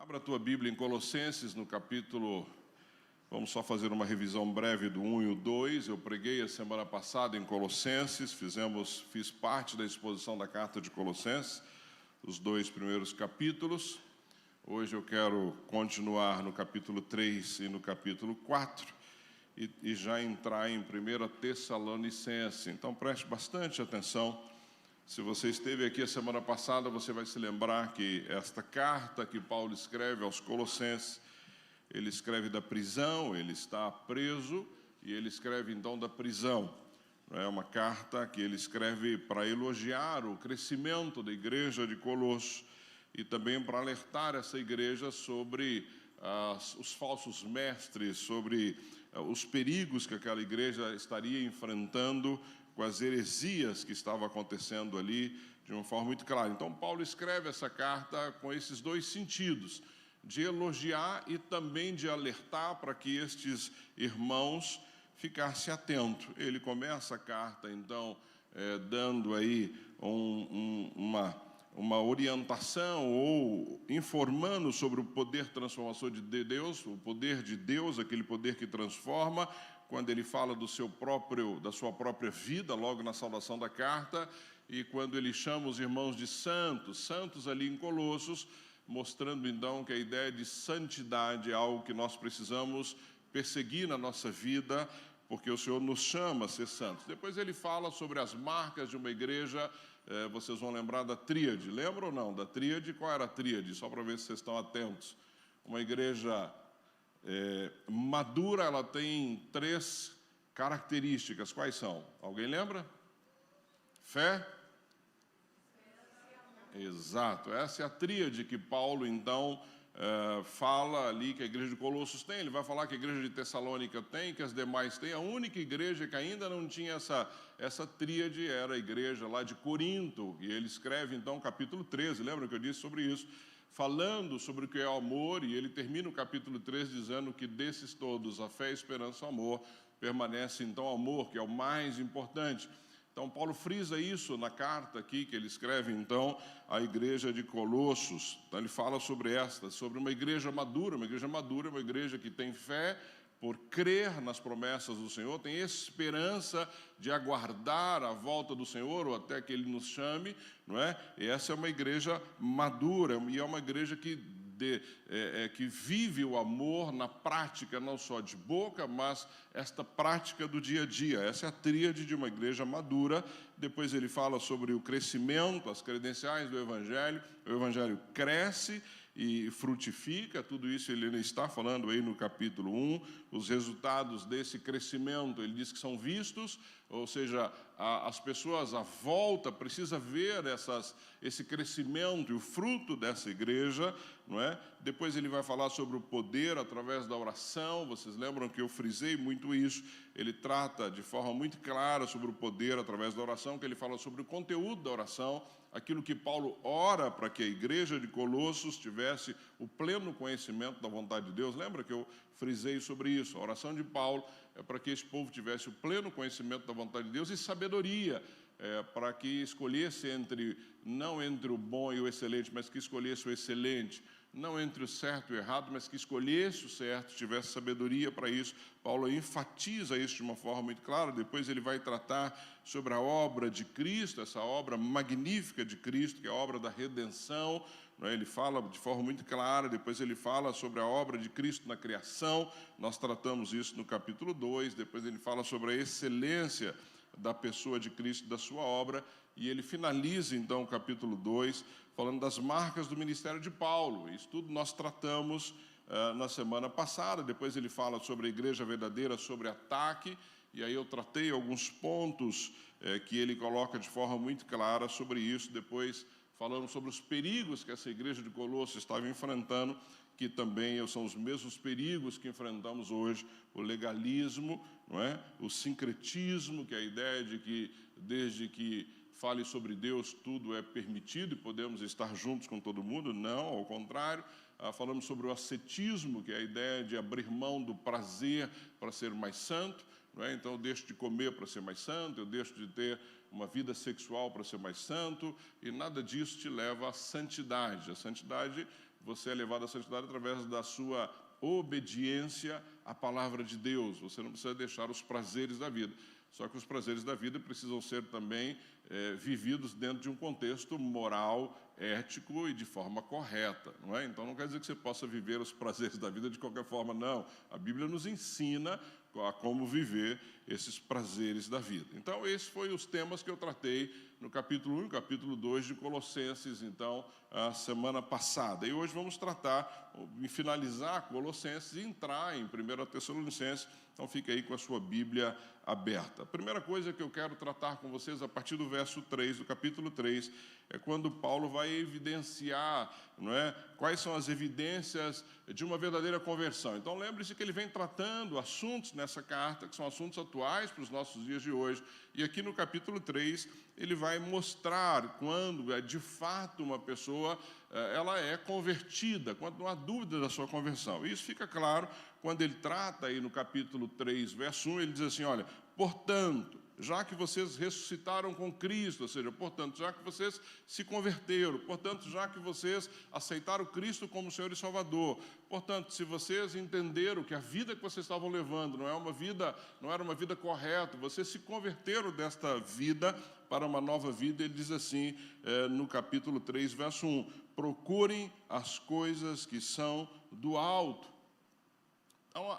Abra a tua Bíblia em Colossenses, no capítulo... Vamos só fazer uma revisão breve do 1 e o 2. Eu preguei a semana passada em Colossenses, fiz parte da exposição da carta de Colossenses, os 2 primeiros capítulos. Hoje eu quero continuar no capítulo 3 e no capítulo 4 e já entrar em 1 Tessalonicenses. Então preste bastante atenção. Se você esteve aqui a semana passada, você vai se lembrar que esta carta que Paulo escreve aos Colossenses, ele escreve da prisão, ele está preso e ele escreve então da prisão. É uma carta que ele escreve para elogiar o crescimento da igreja de Colossos e também para alertar essa igreja sobre os falsos mestres, sobre os perigos que aquela igreja estaria enfrentando com as heresias que estavam acontecendo ali de uma forma muito clara. Então Paulo escreve essa carta com esses dois sentidos, de elogiar e também de alertar para que estes irmãos ficassem atentos. Ele começa a carta, então, dando aí uma orientação ou informando sobre o poder transformador de Deus, o poder de Deus, aquele poder que transforma, quando ele fala da sua própria vida, logo na saudação da carta, e quando ele chama os irmãos de santos ali em Colossos, mostrando então que a ideia de santidade é algo que nós precisamos perseguir na nossa vida, porque o Senhor nos chama a ser santos. Depois ele fala sobre as marcas de uma igreja, vocês vão lembrar da tríade, lembram ou não? Da tríade, qual era a tríade? Só para ver se vocês estão atentos. Uma igreja madura, ela tem 3 características, quais são? Alguém lembra? Fé? Exato, essa é a tríade que Paulo, então, fala ali que a igreja de Colossos tem. Ele vai falar que a igreja de Tessalônica tem, que as demais têm. A única igreja que ainda não tinha essa tríade era a igreja lá de Corinto. E ele escreve, então, capítulo 13, lembra que eu disse sobre isso? Falando sobre o que é o amor, e ele termina o capítulo 13 dizendo que desses todos, a fé, a esperança e o amor, permanece, então, o amor, que é o mais importante. Então, Paulo frisa isso na carta aqui, que ele escreve, então, à igreja de Colossos. Então, ele fala sobre uma igreja madura. Uma igreja madura é uma igreja que tem fé por crer nas promessas do Senhor, tem esperança de aguardar a volta do Senhor, ou até que Ele nos chame, não é? E essa é uma igreja madura, e é uma igreja que vive o amor na prática, não só de boca, mas esta prática do dia a dia. Essa é a tríade de uma igreja madura. Depois ele fala sobre o crescimento, as credenciais do Evangelho. O Evangelho cresce e frutifica, tudo isso ele está falando aí no capítulo 1, os resultados desse crescimento, ele diz que são vistos, ou seja, as pessoas à volta precisam ver esse crescimento e o fruto dessa igreja, não é? Depois ele vai falar sobre o poder através da oração. Vocês lembram que eu frisei muito isso? Ele trata de forma muito clara sobre o poder através da oração, que ele fala sobre o conteúdo da oração, aquilo que Paulo ora para que a igreja de Colossos tivesse o pleno conhecimento da vontade de Deus. Lembra que eu frisei sobre isso? A oração de Paulo é para que esse povo tivesse o pleno conhecimento da vontade de Deus e sabedoria, para que escolhesse não entre o bom e o excelente, mas que escolhesse o excelente, não entre o certo e o errado, mas que escolhesse o certo, tivesse sabedoria para isso. Paulo enfatiza isso de uma forma muito clara. Depois ele vai tratar sobre a obra de Cristo, essa obra magnífica de Cristo, que é a obra da redenção, não é? Ele fala de forma muito clara. Depois ele fala sobre a obra de Cristo na criação, nós tratamos isso no capítulo 2. Depois ele fala sobre a excelência da pessoa de Cristo, da sua obra, e ele finaliza então o capítulo 2 falando das marcas do ministério de Paulo. Isso tudo nós tratamos na semana passada. Depois ele fala sobre a igreja verdadeira, sobre ataque, e aí eu tratei alguns pontos que ele coloca de forma muito clara sobre isso. Depois falando sobre os perigos que essa igreja de Colossos estava enfrentando, que também são os mesmos perigos que enfrentamos hoje: o legalismo, não é? O sincretismo, que é a ideia de que desde que fale sobre Deus tudo é permitido e podemos estar juntos com todo mundo. Não, ao contrário. Falamos sobre o ascetismo, que é a ideia de abrir mão do prazer para ser mais santo, não é? Então eu deixo de comer para ser mais santo, eu deixo de ter uma vida sexual para ser mais santo, e nada disso te leva à santidade. A santidade você é levado à santidade através da sua obediência à palavra de Deus. Você não precisa deixar os prazeres da vida. Só que os prazeres da vida precisam ser também vividos dentro de um contexto moral, ético e de forma correta, não é? Então não quer dizer que você possa viver os prazeres da vida de qualquer forma, não. A Bíblia nos ensina a como viver esses prazeres da vida. Então, esses foram os temas que eu tratei no capítulo 1 e capítulo 2 de Colossenses, então, a semana passada. E hoje vamos tratar, finalizar Colossenses e entrar em 1 Tessalonicenses. Então, fique aí com a sua Bíblia aberta. A primeira coisa que eu quero tratar com vocês, a partir do verso 3, do capítulo 3, é quando Paulo vai evidenciar, não é, quais são as evidências de uma verdadeira conversão. Então, lembre-se que ele vem tratando assuntos nessa carta, que são assuntos atuais para os nossos dias de hoje. E aqui no capítulo 3, ele vai mostrar quando, de fato, uma pessoa ela é convertida, quando não há dúvida da sua conversão. Isso fica claro quando ele trata aí no capítulo 3, verso 1, ele diz assim, olha, portanto, já que vocês ressuscitaram com Cristo, ou seja, portanto, já que vocês se converteram, portanto, já que vocês aceitaram Cristo como Senhor e Salvador, portanto, se vocês entenderam que a vida que vocês estavam levando não era uma vida correta, vocês se converteram desta vida para uma nova vida, ele diz assim, no capítulo 3, verso 1, procurem as coisas que são do alto. Então,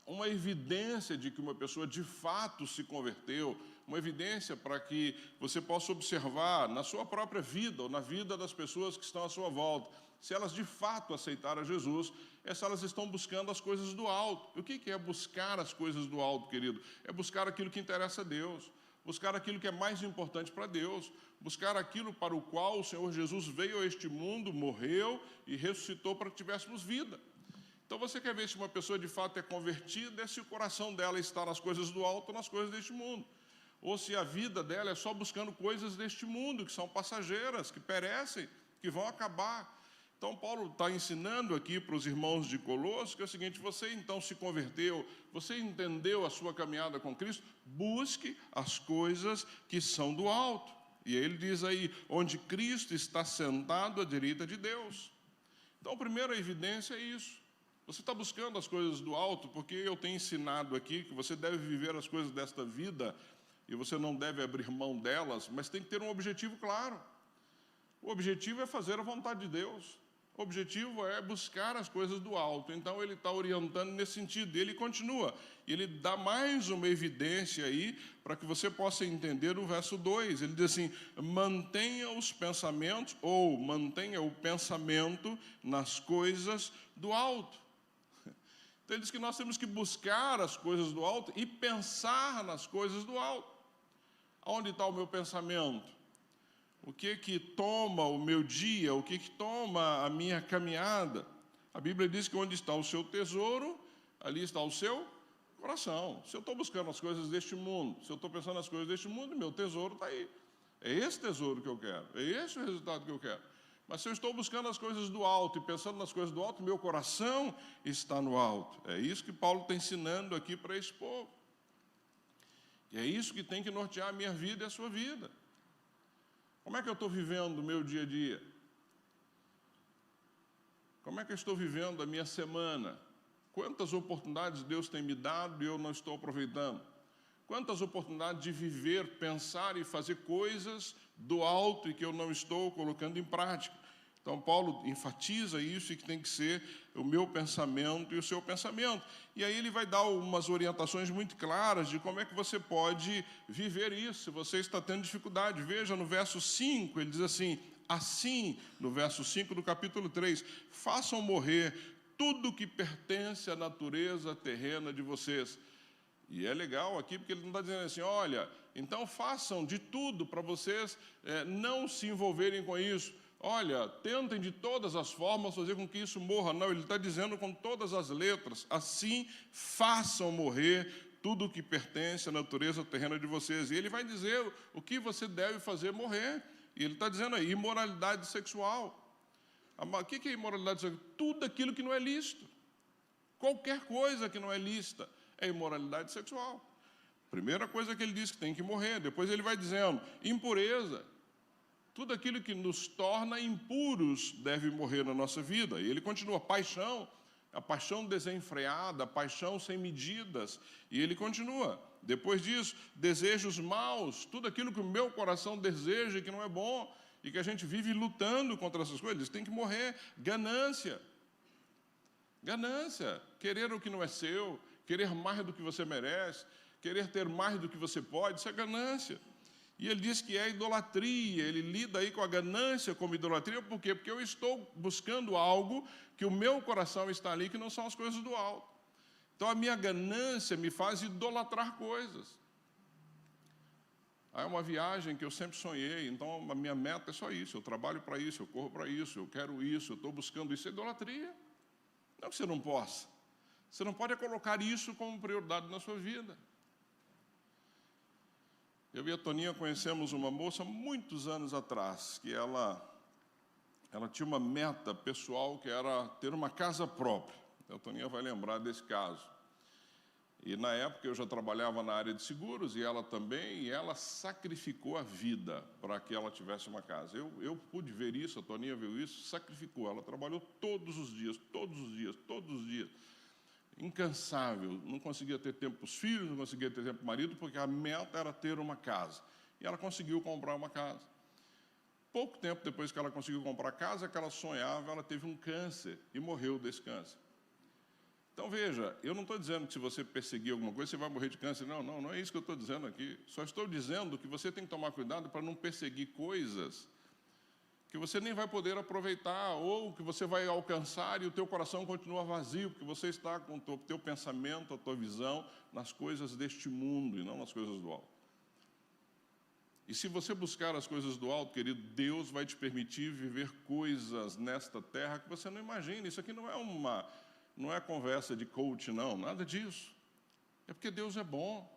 uma evidência de que uma pessoa de fato se converteu, uma evidência para que você possa observar na sua própria vida ou na vida das pessoas que estão à sua volta, se elas de fato aceitaram Jesus, é se elas estão buscando as coisas do alto. O que é buscar as coisas do alto, querido? É buscar aquilo que interessa a Deus, buscar aquilo que é mais importante para Deus, buscar aquilo para o qual o Senhor Jesus veio a este mundo, morreu e ressuscitou para que tivéssemos vida. Então, você quer ver se uma pessoa de fato é convertida, é se o coração dela está nas coisas do alto ou nas coisas deste mundo. Ou se a vida dela é só buscando coisas deste mundo, que são passageiras, que perecem, que vão acabar. Então, Paulo está ensinando aqui para os irmãos de Colossos que é o seguinte, você então se converteu, você entendeu a sua caminhada com Cristo, busque as coisas que são do alto. E ele diz aí, onde Cristo está sentado à direita de Deus. Então, a primeira evidência é isso. Você está buscando as coisas do alto, porque eu tenho ensinado aqui que você deve viver as coisas desta vida e você não deve abrir mão delas, mas tem que ter um objetivo claro. O objetivo é fazer a vontade de Deus. O objetivo é buscar as coisas do alto. Então, ele está orientando nesse sentido. E ele continua. Ele dá mais uma evidência aí para que você possa entender o verso 2. Ele diz assim, mantenha os pensamentos, ou mantenha o pensamento nas coisas do alto. Então, ele diz que nós temos que buscar as coisas do alto e pensar nas coisas do alto. Onde está o meu pensamento? O que toma o meu dia? O que toma a minha caminhada? A Bíblia diz que onde está o seu tesouro, ali está o seu coração. Se eu estou buscando as coisas deste mundo, se eu estou pensando nas coisas deste mundo, meu tesouro está aí. É esse tesouro que eu quero, é esse o resultado que eu quero. Mas se eu estou buscando as coisas do alto e pensando nas coisas do alto, meu coração está no alto. É isso que Paulo está ensinando aqui para esse povo. E é isso que tem que nortear a minha vida e a sua vida. Como é que eu estou vivendo o meu dia a dia? Como é que eu estou vivendo a minha semana? Quantas oportunidades Deus tem me dado e eu não estou aproveitando? Quantas oportunidades de viver, pensar e fazer coisas do alto e que eu não estou colocando em prática? Então, Paulo enfatiza isso e que tem que ser o meu pensamento e o seu pensamento. E aí ele vai dar umas orientações muito claras de como é que você pode viver isso, se você está tendo dificuldade. Veja no verso 5, ele diz assim, no verso 5 do capítulo 3, façam morrer tudo que pertence à natureza terrena de vocês. E é legal aqui, porque ele não está dizendo assim, olha, então façam de tudo para vocês não se envolverem com isso. Olha, tentem de todas as formas fazer com que isso morra. Não, ele está dizendo com todas as letras, assim façam morrer tudo o que pertence à natureza terrena de vocês. E ele vai dizer o que você deve fazer morrer. E ele está dizendo aí, imoralidade sexual. O que é imoralidade sexual? Tudo aquilo que não é lícito. Qualquer coisa que não é lícita é imoralidade sexual. Primeira coisa que ele diz que tem que morrer. Depois ele vai dizendo, impureza. Tudo aquilo que nos torna impuros deve morrer na nossa vida. E ele continua, paixão, a paixão desenfreada, a paixão sem medidas. E ele continua, depois disso, desejos maus, tudo aquilo que o meu coração deseja e que não é bom, e que a gente vive lutando contra essas coisas, tem que morrer. Ganância, querer o que não é seu, querer mais do que você merece, querer ter mais do que você pode, isso é ganância. E ele diz que é idolatria, ele lida aí com a ganância como idolatria, por quê? Porque eu estou buscando algo que o meu coração está ali, que não são as coisas do alto. Então a minha ganância me faz idolatrar coisas. Aí é uma viagem que eu sempre sonhei, então a minha meta é só isso, eu trabalho para isso, eu corro para isso, eu quero isso, eu estou buscando isso, é idolatria. Não que você não possa, você não pode colocar isso como prioridade na sua vida. Eu e a Toninha conhecemos uma moça muitos anos atrás, que ela tinha uma meta pessoal que era ter uma casa própria. A Toninha vai lembrar desse caso. E na época eu já trabalhava na área de seguros, e ela também, e ela sacrificou a vida para que ela tivesse uma casa. Eu pude ver isso, a Toninha viu isso, sacrificou. Ela trabalhou todos os dias, incansável, não conseguia ter tempo para os filhos, não conseguia ter tempo para o marido, porque a meta era ter uma casa. E ela conseguiu comprar uma casa. Pouco tempo depois que ela conseguiu comprar a casa, que ela sonhava, ela teve um câncer e morreu desse câncer. Então veja, eu não estou dizendo que se você perseguir alguma coisa, você vai morrer de câncer. Não é isso que eu estou dizendo aqui. Só estou dizendo que você tem que tomar cuidado para não perseguir coisas que você nem vai poder aproveitar, ou que você vai alcançar e o teu coração continua vazio, porque você está com o teu pensamento, a tua visão nas coisas deste mundo e não nas coisas do alto. E se você buscar as coisas do alto, querido, Deus vai te permitir viver coisas nesta terra que você não imagina. Isso aqui não é conversa de coach, não, nada disso. É porque Deus é bom.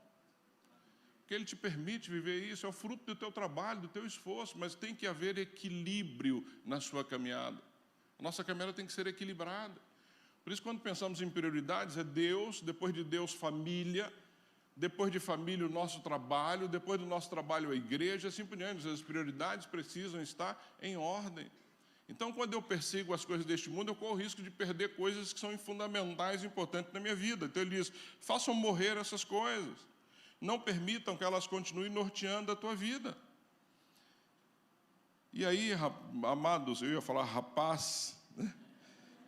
Que Ele te permite viver isso, é o fruto do teu trabalho, do teu esforço, mas tem que haver equilíbrio na sua caminhada. A nossa caminhada tem que ser equilibrada. Por isso, quando pensamos em prioridades, é Deus, depois de Deus, família, depois de família, o nosso trabalho, depois do nosso trabalho, a igreja, assim por diante. As prioridades precisam estar em ordem. Então, quando eu persigo as coisas deste mundo, eu corro o risco de perder coisas que são fundamentais e importantes na minha vida. Então, ele diz, façam morrer essas coisas. Não permitam que elas continuem norteando a tua vida. E aí, amados, eu ia falar rapaz, né?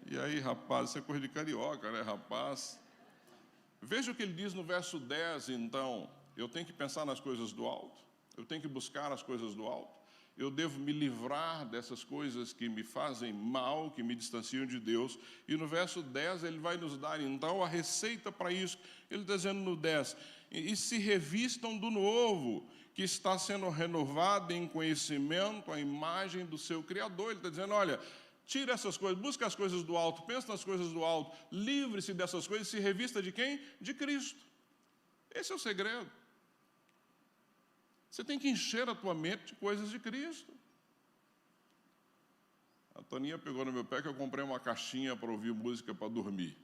E aí, rapaz, isso é coisa de carioca, né, rapaz? Veja o que ele diz no verso 10, então. Eu tenho que pensar nas coisas do alto, eu tenho que buscar as coisas do alto, eu devo me livrar dessas coisas que me fazem mal, que me distanciam de Deus. E no verso 10 ele vai nos dar, então, a receita para isso. Ele está dizendo no 10, e se revistam do novo, que está sendo renovado em conhecimento, a imagem do seu Criador. Ele está dizendo, olha, tira essas coisas, busca as coisas do alto, pensa nas coisas do alto, livre-se dessas coisas, se revista de quem? De Cristo. Esse é o segredo. Você tem que encher a tua mente de coisas de Cristo. A Toninha pegou no meu pé que eu comprei uma caixinha para ouvir música para dormir.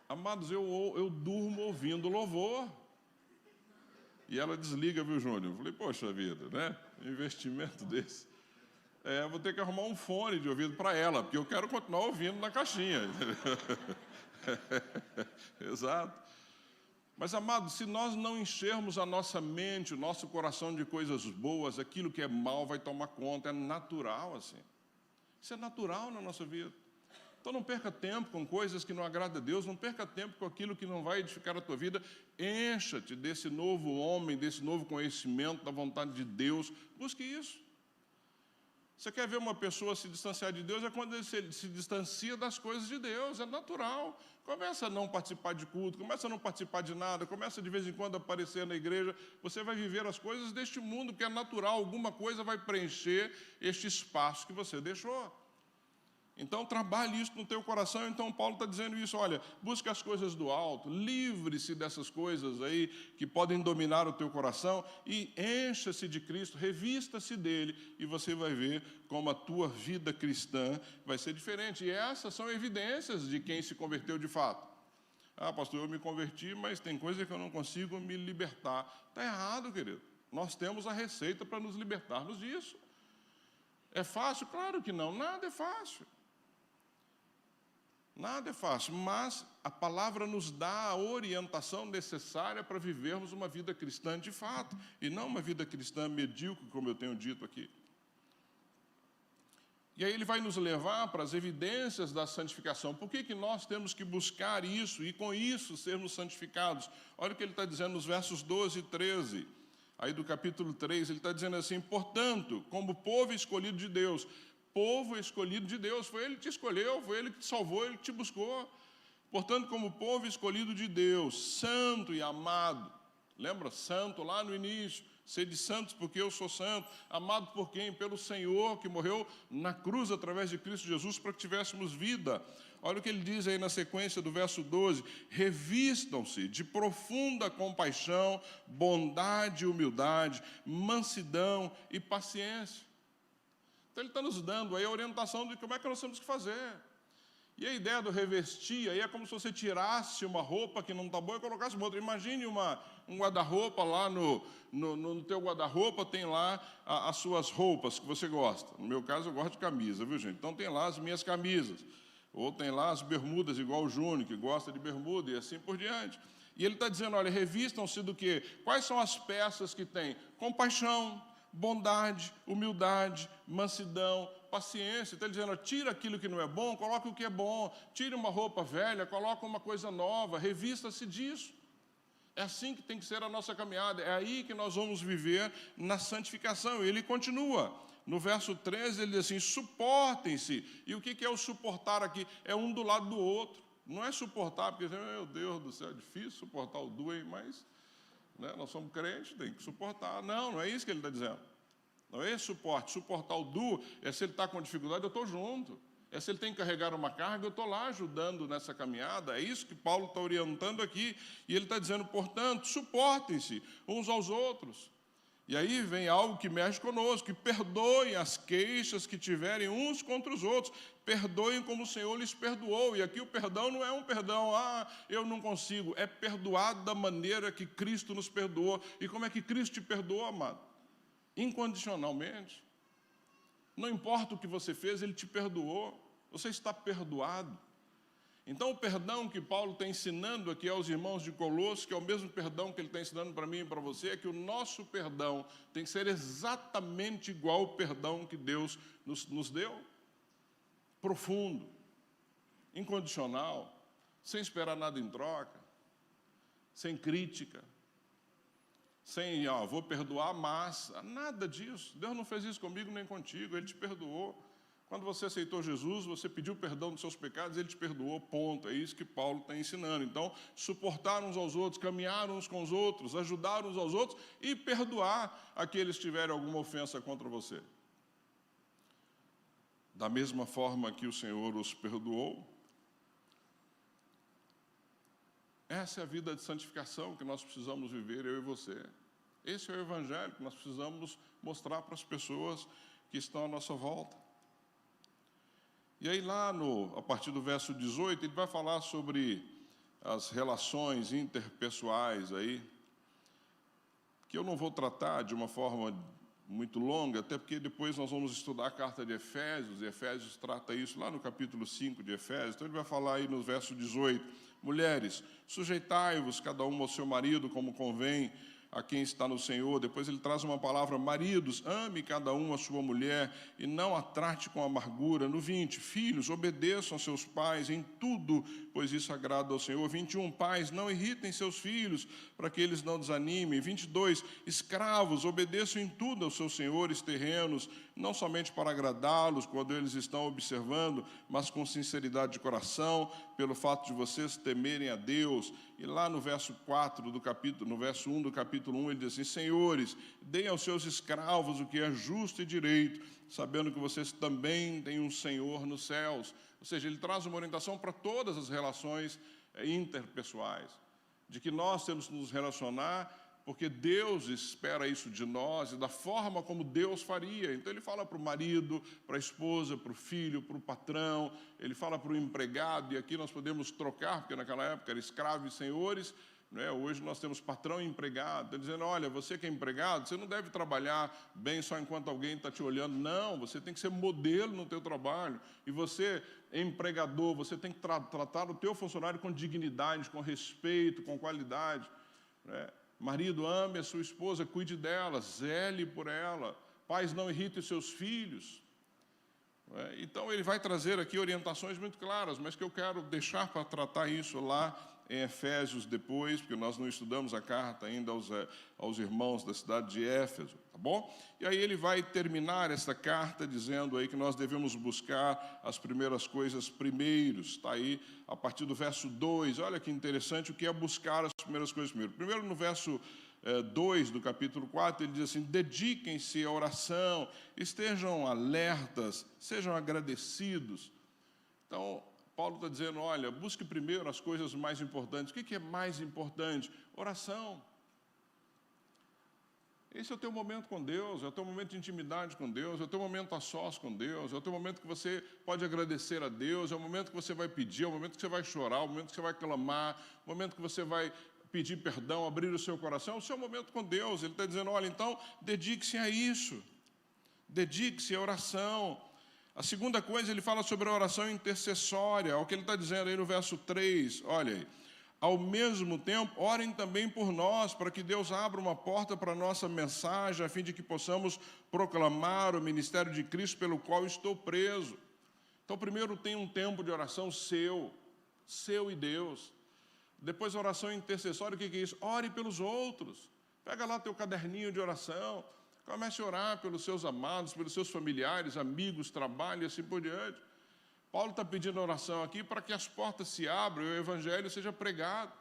Amados, eu durmo ouvindo louvor. E ela desliga, viu, Júnior? Eu falei, poxa vida, né? Um investimento desse. Vou ter que arrumar um fone de ouvido para ela, porque eu quero continuar ouvindo na caixinha. Exato. Mas, amados, se nós não enchermos a nossa mente, o nosso coração de coisas boas, aquilo que é mal vai tomar conta, é natural assim. Isso é natural na nossa vida. Então não perca tempo com coisas que não agradam a Deus, não perca tempo com aquilo que não vai edificar a tua vida. Encha-te desse novo homem, desse novo conhecimento da vontade de Deus. Busque isso. Você quer ver uma pessoa se distanciar de Deus? É quando ele se distancia das coisas de Deus, é natural. Começa a não participar de culto, começa a não participar de nada, começa de vez em quando a aparecer na igreja. Você vai viver as coisas deste mundo, que é natural, alguma coisa vai preencher este espaço que você deixou. Então, trabalhe isso no teu coração. Então, Paulo está dizendo isso, olha, busque as coisas do alto, livre-se dessas coisas aí que podem dominar o teu coração e encha-se de Cristo, revista-se dele e você vai ver como a tua vida cristã vai ser diferente. E essas são evidências de quem se converteu de fato. Ah, pastor, eu me converti, mas tem coisa que eu não consigo me libertar. Está errado, querido. Nós temos a receita para nos libertarmos disso. É fácil? Claro que não, nada é fácil. Nada é fácil, mas a palavra nos dá a orientação necessária para vivermos uma vida cristã de fato, e não uma vida cristã medíocre, como eu tenho dito aqui. E aí ele vai nos levar para as evidências da santificação. Por que nós temos que buscar isso e com isso sermos santificados? Olha o que ele está dizendo nos versos 12 e 13, aí do capítulo 3, ele está dizendo assim: portanto, como povo escolhido de Deus, povo escolhido de Deus, foi Ele que te escolheu, foi Ele que te salvou, Ele que te buscou. Portanto, como povo escolhido de Deus, santo e amado, lembra? Santo lá no início, sede santos porque eu sou santo. Amado por quem? Pelo Senhor, que morreu na cruz através de Cristo Jesus para que tivéssemos vida. Olha o que ele diz aí na sequência do verso 12: revistam-se de profunda compaixão, bondade, humildade, mansidão e paciência. Então ele está nos dando aí a orientação de como é que nós temos que fazer. E a ideia do revestir aí é como se você tirasse uma roupa que não está boa e colocasse uma outra. Imagine um guarda-roupa lá no teu guarda-roupa, tem lá as suas roupas que você gosta. No meu caso, eu gosto de camisa, viu, gente? Então tem lá as minhas camisas. Ou tem lá as bermudas, igual o Júnior, que gosta de bermuda, e assim por diante. E ele está dizendo, olha, revistam-se do quê? Quais são as peças que tem? Compaixão, bondade, humildade, mansidão, paciência. Está dizendo, tira aquilo que não é bom, coloca o que é bom. Tire uma roupa velha, coloca uma coisa nova, revista-se disso. É assim que tem que ser a nossa caminhada, é aí que nós vamos viver na santificação. E ele continua, no verso 13, ele diz assim, suportem-se. E o que é o suportar aqui? É um do lado do outro. Não é suportar, porque, meu Deus do céu, é difícil suportar o duo, mas... nós somos crentes, tem que suportar. Não é isso que ele está dizendo. Não é esse suporte. Suportar o duo é se ele está com dificuldade, eu estou junto. É se ele tem que carregar uma carga, eu estou lá ajudando nessa caminhada. É isso que Paulo está orientando aqui. E ele está dizendo, portanto, suportem-se uns aos outros. E aí vem algo que mexe conosco, que perdoem as queixas que tiverem uns contra os outros. Perdoem como o Senhor lhes perdoou. E aqui o perdão não é um perdão, eu não consigo. É perdoar da maneira que Cristo nos perdoou. E como é que Cristo te perdoou, amado? Incondicionalmente. Não importa o que você fez, Ele te perdoou. Você está perdoado. Então, o perdão que Paulo está ensinando aqui aos irmãos de Colossos, que é o mesmo perdão que ele está ensinando para mim e para você, é que o nosso perdão tem que ser exatamente igual ao perdão que Deus nos deu. Profundo, incondicional, sem esperar nada em troca, sem crítica, sem, vou perdoar, mas nada disso. Deus não fez isso comigo nem contigo, Ele te perdoou. Quando você aceitou Jesus, você pediu perdão dos seus pecados, Ele te perdoou, ponto. É isso que Paulo está ensinando. Então, suportar uns aos outros, caminhar uns com os outros, ajudar uns aos outros e perdoar aqueles que tiverem alguma ofensa contra você. Da mesma forma que o Senhor os perdoou. Essa é a vida de santificação que nós precisamos viver, eu e você. Esse é o Evangelho que nós precisamos mostrar para as pessoas que estão à nossa volta. E aí lá, a partir do verso 18, ele vai falar sobre as relações interpessoais aí, que eu não vou tratar de uma forma muito longa, até porque depois nós vamos estudar a carta de Efésios, e Efésios trata isso lá no capítulo 5 de Efésios. Então ele vai falar aí no verso 18, mulheres, sujeitai-vos cada um ao seu marido como convém a quem está no Senhor. Depois ele traz uma palavra, maridos, ame cada um a sua mulher e não a trate com amargura. No 20, filhos, obedeçam a seus pais em tudo, pois isso agrada ao Senhor. 21, pais, não irritem seus filhos, para que eles não desanimem. 22, escravos, obedeçam em tudo aos seus senhores terrenos, não somente para agradá-los quando eles estão observando, mas com sinceridade de coração, pelo fato de vocês temerem a Deus. E lá no verso 4 do capítulo, no verso 1 do capítulo 1, ele diz assim, senhores, deem aos seus escravos o que é justo e direito, sabendo que vocês também têm um Senhor nos céus. Ou seja, ele traz uma orientação para todas as relações interpessoais, de que nós temos que nos relacionar porque Deus espera isso de nós e da forma como Deus faria. Então ele fala para o marido, para a esposa, para o filho, para o patrão, ele fala para o empregado, e aqui nós podemos trocar, porque naquela época era escravos e senhores, né? Hoje nós temos patrão e empregado. Está dizendo, olha, você que é empregado, você não deve trabalhar bem só enquanto alguém está te olhando. Não, você tem que ser modelo no teu trabalho. E você, empregador, você tem que tratar o teu funcionário com dignidade, com respeito, com qualidade, né? Marido, ame a sua esposa, cuide dela, zele por ela. Pais, não irritem seus filhos. Então, ele vai trazer aqui orientações muito claras, mas que eu quero deixar para tratar isso lá em Efésios depois, porque nós não estudamos a carta ainda aos irmãos da cidade de Éfeso, tá bom? E aí ele vai terminar essa carta dizendo aí que nós devemos buscar as primeiras coisas primeiros, está aí a partir do verso 2, olha que interessante o que é buscar as primeiras coisas primeiro. Primeiro no verso 2 do capítulo 4, ele diz assim, dediquem-se à oração, estejam alertas, sejam agradecidos. Então, Paulo está dizendo, olha, busque primeiro as coisas mais importantes. O que é mais importante? Oração. Esse é o teu momento com Deus, é o teu momento de intimidade com Deus, é o teu momento a sós com Deus, é o teu momento que você pode agradecer a Deus, é o momento que você vai pedir, é o momento que você vai chorar, é o momento que você vai clamar, é o momento que você vai pedir perdão, abrir o seu coração, é o seu momento com Deus. Ele está dizendo, olha, então, dedique-se a isso, dedique-se à oração. A segunda coisa, ele fala sobre a oração intercessória, é o que ele está dizendo aí no verso 3, olha aí. Ao mesmo tempo, orem também por nós, para que Deus abra uma porta para a nossa mensagem, a fim de que possamos proclamar o ministério de Cristo pelo qual estou preso. Então, primeiro tem um tempo de oração seu e Deus. Depois, a oração intercessória, o que é isso? Ore pelos outros. Pega lá teu caderninho de oração, comece a orar pelos seus amados, pelos seus familiares, amigos, trabalho e assim por diante. Paulo está pedindo oração aqui para que as portas se abram e o evangelho seja pregado.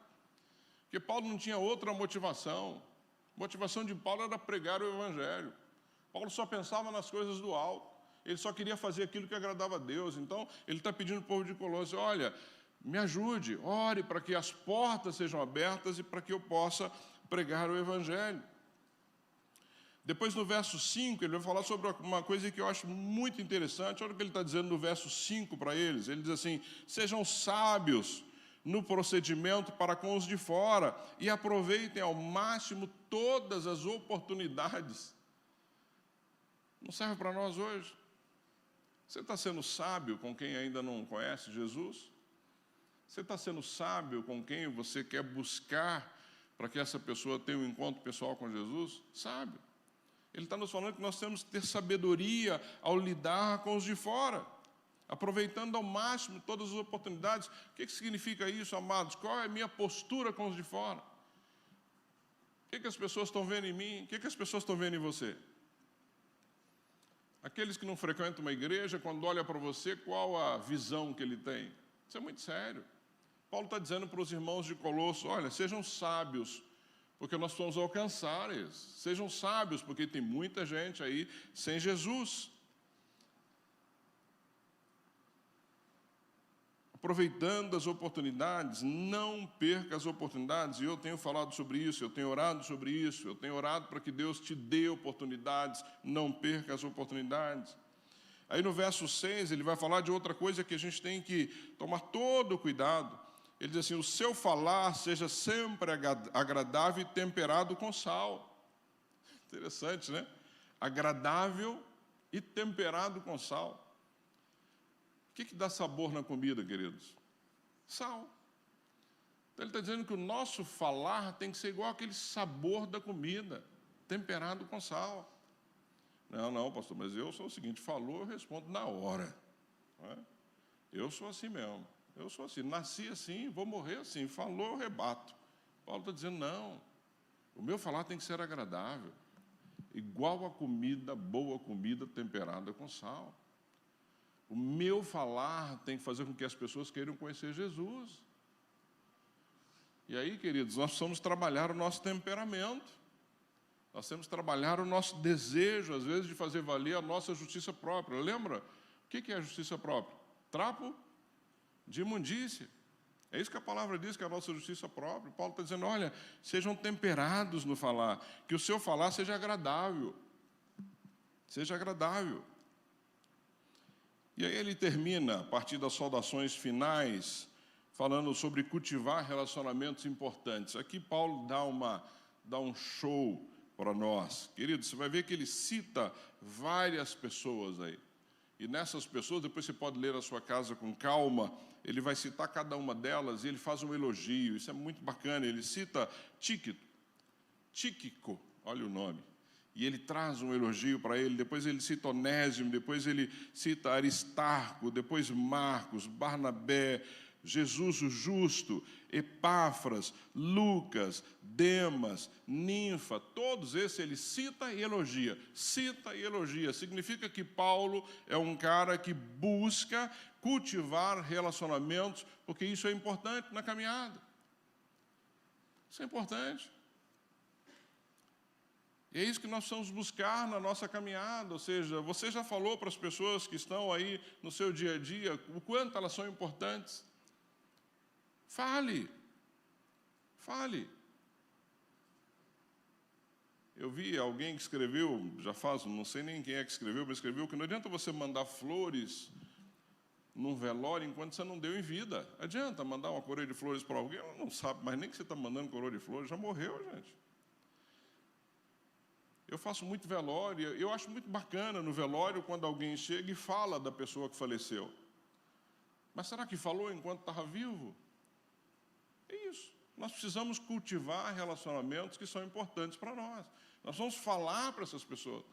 Porque Paulo não tinha outra motivação. A motivação de Paulo era pregar o evangelho. Paulo só pensava nas coisas do alto. Ele só queria fazer aquilo que agradava a Deus. Então, ele está pedindo ao povo de Colossos, olha, me ajude, ore para que as portas sejam abertas e para que eu possa pregar o evangelho. Depois, no verso 5, ele vai falar sobre uma coisa que eu acho muito interessante. Olha o que ele está dizendo no verso 5 para eles. Ele diz assim, sejam sábios no procedimento para com os de fora e aproveitem ao máximo todas as oportunidades. Não serve para nós hoje? Você está sendo sábio com quem ainda não conhece Jesus? Você está sendo sábio com quem você quer buscar para que essa pessoa tenha um encontro pessoal com Jesus? Sábio. Ele está nos falando que nós temos que ter sabedoria ao lidar com os de fora, aproveitando ao máximo todas as oportunidades. O que significa isso, amados? Qual é a minha postura com os de fora? O que as pessoas estão vendo em mim? O que as pessoas estão vendo em você? Aqueles que não frequentam uma igreja, quando olham para você, qual a visão que ele tem? Isso é muito sério. Paulo está dizendo para os irmãos de Colosso, olha, sejam sábios, porque nós vamos alcançar eles. Sejam sábios, porque tem muita gente aí sem Jesus. Aproveitando as oportunidades, não perca as oportunidades. E eu tenho falado sobre isso, eu tenho orado sobre isso, eu tenho orado para que Deus te dê oportunidades, não perca as oportunidades. Aí no verso 6, ele vai falar de outra coisa que a gente tem que tomar todo o cuidado. Ele diz assim, o seu falar seja sempre agradável e temperado com sal. Interessante, né? Agradável e temperado com sal. O que dá sabor na comida, queridos? Sal. Então ele está dizendo que o nosso falar tem que ser igual aquele sabor da comida, temperado com sal. Não, pastor, mas eu sou o seguinte, falou, eu respondo na hora. Não é? Eu sou assim mesmo. Eu sou assim, nasci assim, vou morrer assim. Falou, eu rebato. Paulo está dizendo, não. O meu falar tem que ser agradável. Igual a comida, boa comida temperada com sal. O meu falar tem que fazer com que as pessoas queiram conhecer Jesus. E aí, queridos, nós precisamos trabalhar o nosso temperamento. Nós temos que trabalhar o nosso desejo, às vezes, de fazer valer a nossa justiça própria. Lembra? O que é a justiça própria? Trapo de imundície. É isso que a palavra diz, que é a nossa justiça própria. Paulo está dizendo, olha, sejam temperados no falar, que o seu falar seja agradável. Seja agradável. E aí ele termina, a partir das saudações finais, falando sobre cultivar relacionamentos importantes. Aqui Paulo dá um show para nós. Querido, você vai ver que ele cita várias pessoas aí. E nessas pessoas, depois você pode ler a sua casa com calma, ele vai citar cada uma delas e ele faz um elogio. Isso é muito bacana. Ele cita Tíquico, olha o nome. E ele traz um elogio para ele, depois ele cita Onésimo, depois ele cita Aristarco, depois Marcos, Barnabé, Jesus o Justo, Epáfras, Lucas, Demas, Ninfa, todos esses ele cita e elogia. Cita e elogia. Significa que Paulo é um cara que busca cultivar relacionamentos, porque isso é importante na caminhada. Isso é importante. E é isso que nós precisamos buscar na nossa caminhada, ou seja, você já falou para as pessoas que estão aí no seu dia a dia o quanto elas são importantes? Fale. Eu vi alguém que escreveu, já faz, não sei nem quem é que escreveu, mas escreveu que não adianta você mandar flores num velório enquanto você não deu em vida. Adianta mandar uma coroa de flores para alguém, ela não sabe mais nem que você está mandando coroa de flores, já morreu, gente. Eu faço muito velório, eu acho muito bacana no velório quando alguém chega e fala da pessoa que faleceu. Mas será que falou enquanto estava vivo? É isso. Nós precisamos cultivar relacionamentos que são importantes para nós. Nós vamos falar para essas pessoas.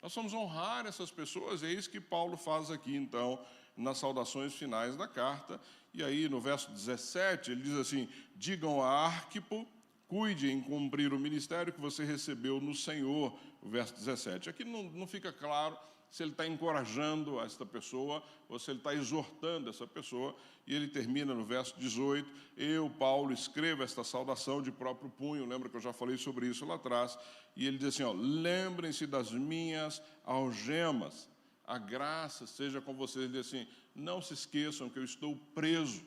Nós vamos honrar essas pessoas. É isso que Paulo faz aqui, então, nas saudações finais da carta. E aí, no verso 17, ele diz assim: digam a Arquipo, cuide em cumprir o ministério que você recebeu no Senhor, o verso 17. Aqui não fica claro se ele está encorajando esta pessoa ou se ele está exortando essa pessoa. E ele termina no verso 18, eu, Paulo, escrevo esta saudação de próprio punho. Lembra que eu já falei sobre isso lá atrás? E ele diz assim, ó, lembrem-se das minhas algemas, a graça seja com vocês. Ele diz assim, não se esqueçam que eu estou preso.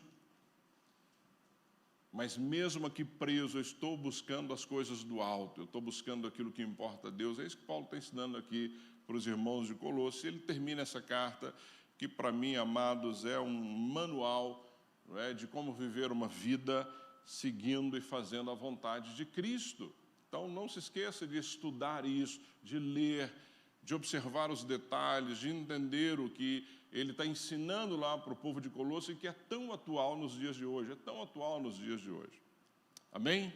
Mas mesmo aqui preso, eu estou buscando as coisas do alto, eu estou buscando aquilo que importa a Deus. É isso que Paulo está ensinando aqui para os irmãos de Colossos. E ele termina essa carta, que para mim, amados, é um manual, não é, de como viver uma vida seguindo e fazendo a vontade de Cristo. Então, não se esqueça de estudar isso, de ler, de observar os detalhes, de entender o que ele está ensinando lá para o povo de Colossos e que é tão atual nos dias de hoje, Amém?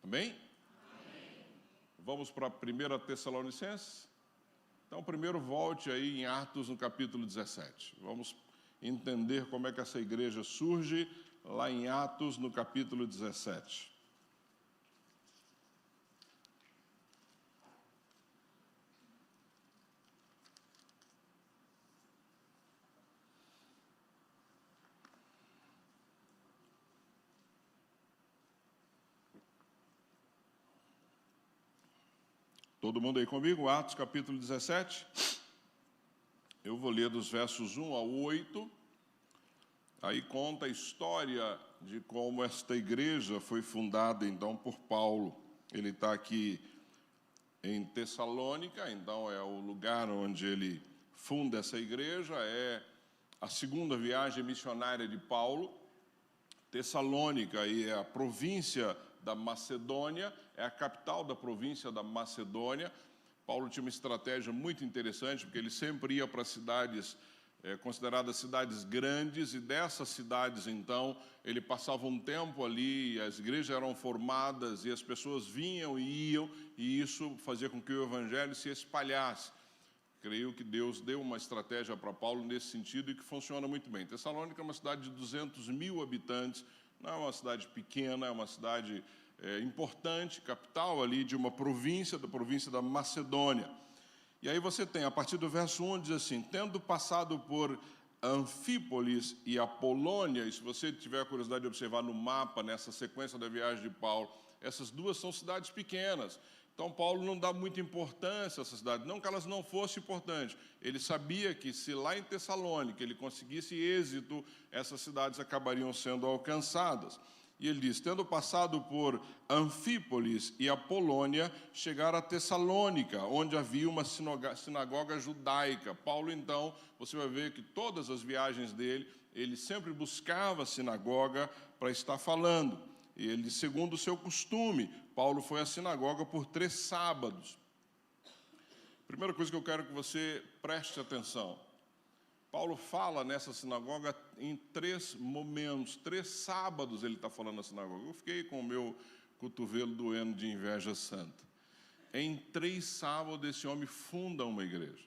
Amém? Vamos para a 1 Tessalonicenses? Então, primeiro volte aí em Atos, no capítulo 17. Vamos entender como é que essa igreja surge lá em Atos, no capítulo 17. Todo mundo aí comigo? Atos, capítulo 17. Eu vou ler dos versos 1 ao 8. Aí conta a história de como esta igreja foi fundada, então, por Paulo. Ele está aqui em Tessalônica, então é o lugar onde ele funda essa igreja. É a segunda viagem missionária de Paulo. Tessalônica aí é a província da Macedônia, é a capital da província da Macedônia. Paulo tinha uma estratégia muito interessante, porque ele sempre ia para cidades consideradas cidades grandes, e dessas cidades, então, ele passava um tempo ali, as igrejas eram formadas, e as pessoas vinham e iam, e isso fazia com que o evangelho se espalhasse. Creio que Deus deu uma estratégia para Paulo nesse sentido e que funciona muito bem. Tessalônica é uma cidade de 200 mil habitantes, não é uma cidade pequena, é uma cidade importante, capital ali de uma província, da província da Macedônia. E aí você tem, a partir do verso 1, diz assim, tendo passado por Anfípolis e Apolônia, e se você tiver a curiosidade de observar no mapa, nessa sequência da viagem de Paulo, essas duas são cidades pequenas. Então, Paulo não dá muita importância a essas cidades, não que elas não fossem importantes. Ele sabia que se lá em Tessalônica ele conseguisse êxito, essas cidades acabariam sendo alcançadas. E ele diz, tendo passado por Anfípolis e Apolônia, chegaram a Tessalônica, onde havia uma sinagoga judaica. Paulo, então, você vai ver que todas as viagens dele, ele sempre buscava a sinagoga para estar falando. E ele, segundo o seu costume, Paulo foi à sinagoga por 3 sábados. Primeira coisa que eu quero que você preste atenção. Paulo fala nessa sinagoga em 3 momentos, 3 sábados ele está falando na sinagoga. Eu fiquei com o meu cotovelo doendo de inveja santa. Em 3 sábados esse homem funda uma igreja,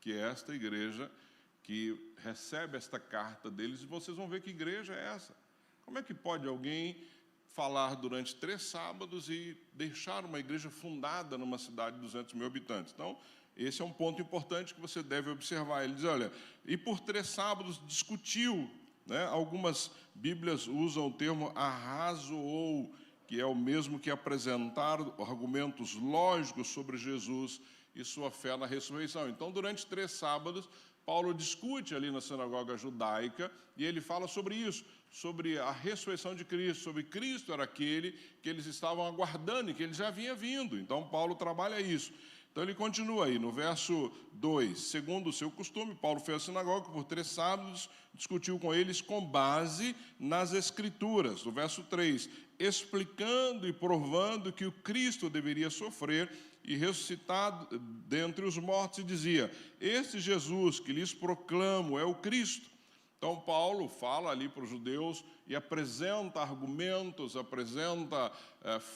que é esta igreja que recebe esta carta deles, e vocês vão ver que igreja é essa. Como é que pode alguém falar durante 3 sábados e deixar uma igreja fundada numa cidade de 200 mil habitantes? Então, esse é um ponto importante que você deve observar. Ele diz, olha, e por 3 sábados discutiu, né? Algumas Bíblias usam o termo arrazoou, que é o mesmo que apresentar argumentos lógicos sobre Jesus e sua fé na ressurreição. Então, durante 3 sábados, Paulo discute ali na sinagoga judaica, e ele fala sobre isso, sobre a ressurreição de Cristo, sobre Cristo era aquele que eles estavam aguardando e que ele já vinha vindo. Então, Paulo trabalha isso. Então, ele continua aí, no verso 2. Segundo o seu costume, Paulo foi à sinagoga por 3 sábados, discutiu com eles com base nas Escrituras. No verso 3, explicando e provando que o Cristo deveria sofrer e ressuscitar dentre os mortos, e dizia, este Jesus que lhes proclamo é o Cristo. Então, Paulo fala ali para os judeus e apresenta argumentos, apresenta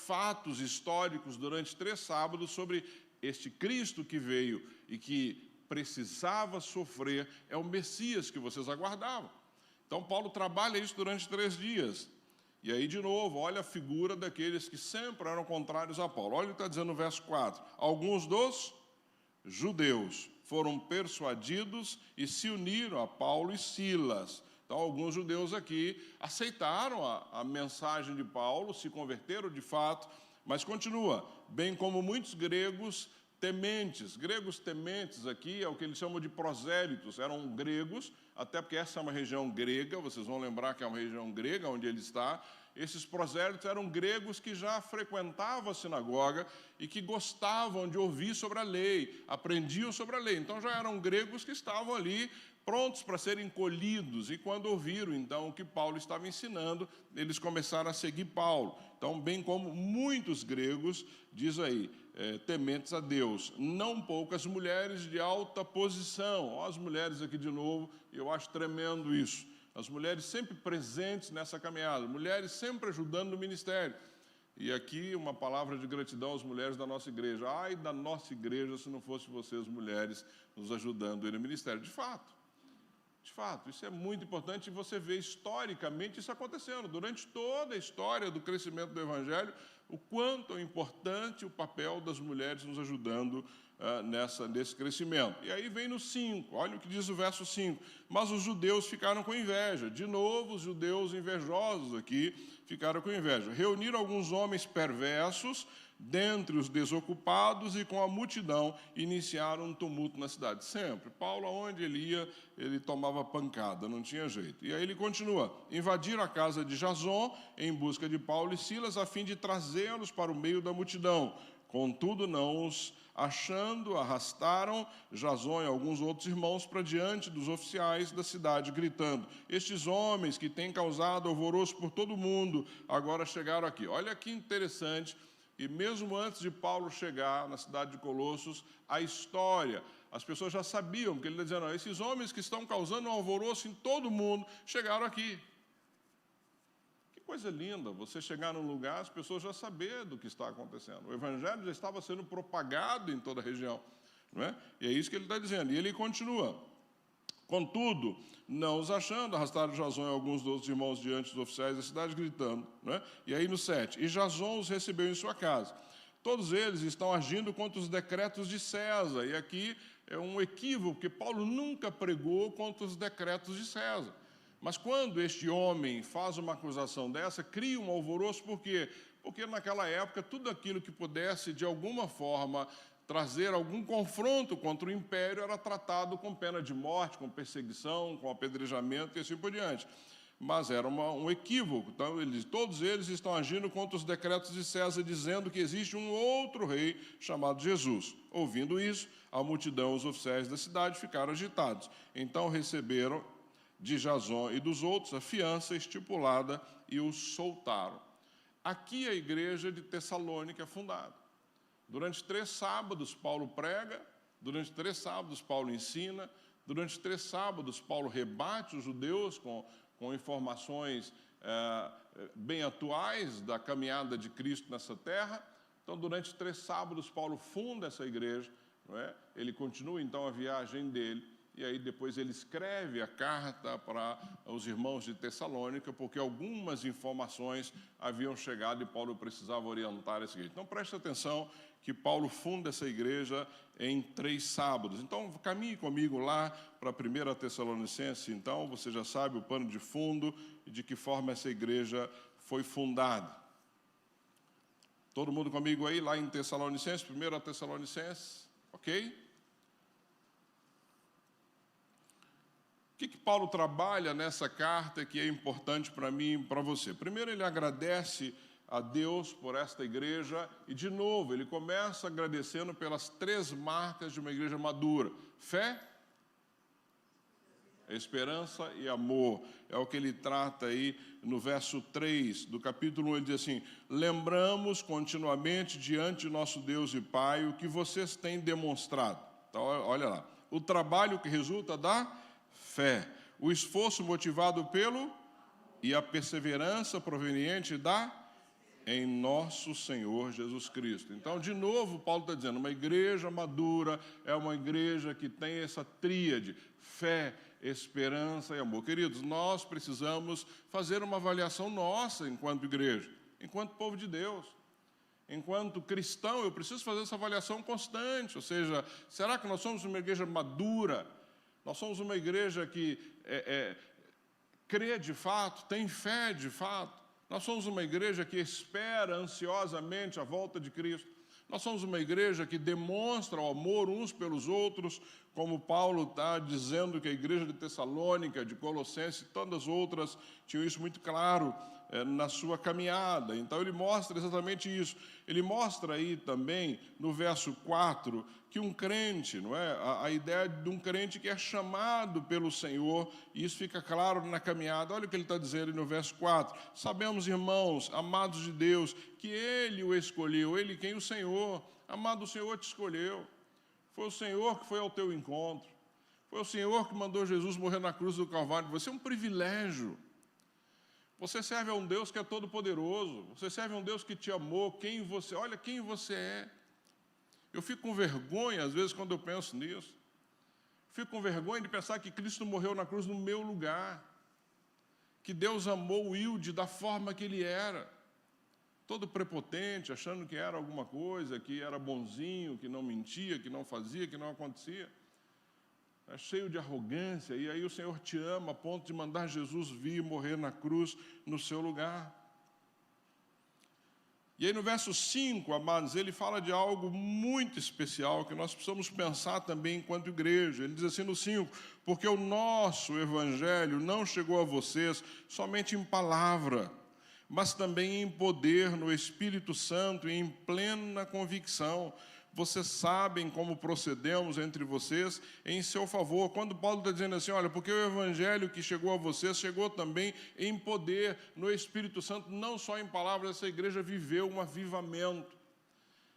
fatos históricos durante 3 sábados sobre este Cristo que veio e que precisava sofrer, é o Messias que vocês aguardavam. Então, Paulo trabalha isso durante 3 dias. E aí, de novo, olha a figura daqueles que sempre eram contrários a Paulo. Olha o que está dizendo no verso 4. Alguns dos judeus foram persuadidos e se uniram a Paulo e Silas. Então, alguns judeus aqui aceitaram a mensagem de Paulo, se converteram de fato, mas continua, bem como muitos gregos tementes. Gregos tementes aqui é o que eles chamam de prosélitos, eram gregos, até porque essa é uma região grega, vocês vão lembrar que é uma região grega onde ele está. Esses prosélitos eram gregos que já frequentavam a sinagoga e que gostavam de ouvir sobre a lei, aprendiam sobre a lei. Então, já eram gregos que estavam ali prontos para serem colhidos. E quando ouviram, então, o que Paulo estava ensinando, eles começaram a seguir Paulo. Então, bem como muitos gregos, diz aí, tementes a Deus, não poucas mulheres de alta posição. Ó, as mulheres aqui de novo, eu acho tremendo isso. As mulheres sempre presentes nessa caminhada, mulheres sempre ajudando no ministério. E aqui uma palavra de gratidão às mulheres da nossa igreja. Ai da nossa igreja se não fosse vocês, mulheres, nos ajudando no ministério. De fato, isso é muito importante, e você vê historicamente isso acontecendo. Durante toda a história do crescimento do Evangelho, o quanto é importante o papel das mulheres nos ajudando nesse crescimento. E aí vem no 5, olha o que diz o verso 5. Mas os judeus ficaram com inveja. De novo, os judeus invejosos aqui ficaram com inveja. Reuniram alguns homens perversos dentre os desocupados e com a multidão iniciaram um tumulto na cidade. Sempre. Paulo, aonde ele ia, ele tomava pancada, não tinha jeito. E aí ele continua. Invadiram a casa de Jason em busca de Paulo e Silas a fim de trazê-los para o meio da multidão. Contudo, não os achando, arrastaram Jason e alguns outros irmãos para diante dos oficiais da cidade, gritando, estes homens que têm causado alvoroço por todo o mundo, agora chegaram aqui. Olha que interessante, e mesmo antes de Paulo chegar na cidade de Colossos, a história, as pessoas já sabiam, porque ele está dizendo, esses homens que estão causando um alvoroço em todo o mundo, chegaram aqui. Coisa linda, você chegar num lugar, as pessoas já saberem do que está acontecendo. O Evangelho já estava sendo propagado em toda a região. Não é? E é isso que ele está dizendo. E ele continua. Contudo, não os achando, arrastaram Jason e alguns dos irmãos diante dos oficiais da cidade, gritando. Não é? E aí no 7, e Jason os recebeu em sua casa. Todos eles estão agindo contra os decretos de César. E aqui é um equívoco, porque Paulo nunca pregou contra os decretos de César. Mas quando este homem faz uma acusação dessa, cria um alvoroço, por quê? Porque naquela época, tudo aquilo que pudesse, de alguma forma, trazer algum confronto contra o império, era tratado com pena de morte, com perseguição, com apedrejamento e assim por diante. mas era um equívoco. Então, todos eles estão agindo contra os decretos de César, dizendo que existe um outro rei chamado Jesus. Ouvindo isso, a multidão, os oficiais da cidade, ficaram agitados. Então, receberam de Jasão e dos outros a fiança estipulada e os soltaram. Aqui a igreja de Tessalônica é fundada. Durante 3 sábados, Paulo prega, durante 3 sábados, Paulo ensina, durante 3 sábados, Paulo rebate os judeus com informações bem atuais da caminhada de Cristo nessa terra. Então, durante 3 sábados, Paulo funda essa igreja, não é? Ele continua, então, a viagem dele, e aí depois ele escreve a carta para os irmãos de Tessalônica, porque algumas informações haviam chegado e Paulo precisava orientar essa igreja. Então, preste atenção que Paulo funda essa igreja em 3 sábados. Então, caminhe comigo lá para a 1 Tessalonicenses, então, você já sabe o pano de fundo e de que forma essa igreja foi fundada. Todo mundo comigo aí, lá em Tessalonicenses, 1 Tessalonicenses, ok? O que Paulo trabalha nessa carta que é importante para mim e para você? Primeiro, ele agradece a Deus por esta igreja e, de novo, ele começa agradecendo pelas 3 marcas de uma igreja madura: fé, esperança e amor. É o que ele trata aí no verso 3 do capítulo 1. Ele diz assim: lembramos continuamente diante de nosso Deus e Pai o que vocês têm demonstrado. Então, olha lá, o trabalho que resulta da fé, o esforço motivado pelo e a perseverança proveniente em nosso Senhor Jesus Cristo. Então, de novo, Paulo está dizendo, uma igreja madura é uma igreja que tem essa tríade: fé, esperança e amor. Queridos, nós precisamos fazer uma avaliação nossa enquanto igreja, enquanto povo de Deus. Enquanto cristão, eu preciso fazer essa avaliação constante, ou seja, será que nós somos uma igreja madura? Nós somos uma igreja que crê de fato, tem fé de fato. Nós somos uma igreja que espera ansiosamente a volta de Cristo. Nós somos uma igreja que demonstra o amor uns pelos outros, como Paulo está dizendo que a igreja de Tessalônica, de Colossenses e tantas outras tinham isso muito claro na sua caminhada. Então ele mostra exatamente isso. Ele mostra aí também, no verso 4, que um crente, não é? A ideia de um crente que é chamado pelo Senhor, e isso fica claro na caminhada. Olha o que ele está dizendo no verso 4. Sabemos, irmãos, amados de Deus, que Ele o escolheu, Ele quem? O Senhor. Amado, o Senhor te escolheu. Foi o Senhor que foi ao teu encontro. Foi o Senhor que mandou Jesus morrer na cruz do Calvário. Você é um privilégio. Você serve a um Deus que é todo-poderoso. Você serve a um Deus que te amou. Olha quem você é. Eu fico com vergonha, às vezes, quando eu penso nisso. Fico com vergonha de pensar que Cristo morreu na cruz no meu lugar. Que Deus amou o humilde da forma que Ele era. Todo prepotente, achando que era alguma coisa, que era bonzinho, que não mentia, que não fazia, que não acontecia. É cheio de arrogância, e aí o Senhor te ama a ponto de mandar Jesus vir morrer na cruz no seu lugar. E aí no verso 5, amados, ele fala de algo muito especial que nós precisamos pensar também enquanto igreja. Ele diz assim no 5, porque o nosso evangelho não chegou a vocês somente em palavra, mas também em poder, no Espírito Santo e em plena convicção. Vocês sabem como procedemos entre vocês em seu favor. Quando Paulo está dizendo assim, olha, porque o evangelho que chegou a vocês chegou também em poder, no Espírito Santo, não só em palavras. Essa igreja viveu um avivamento.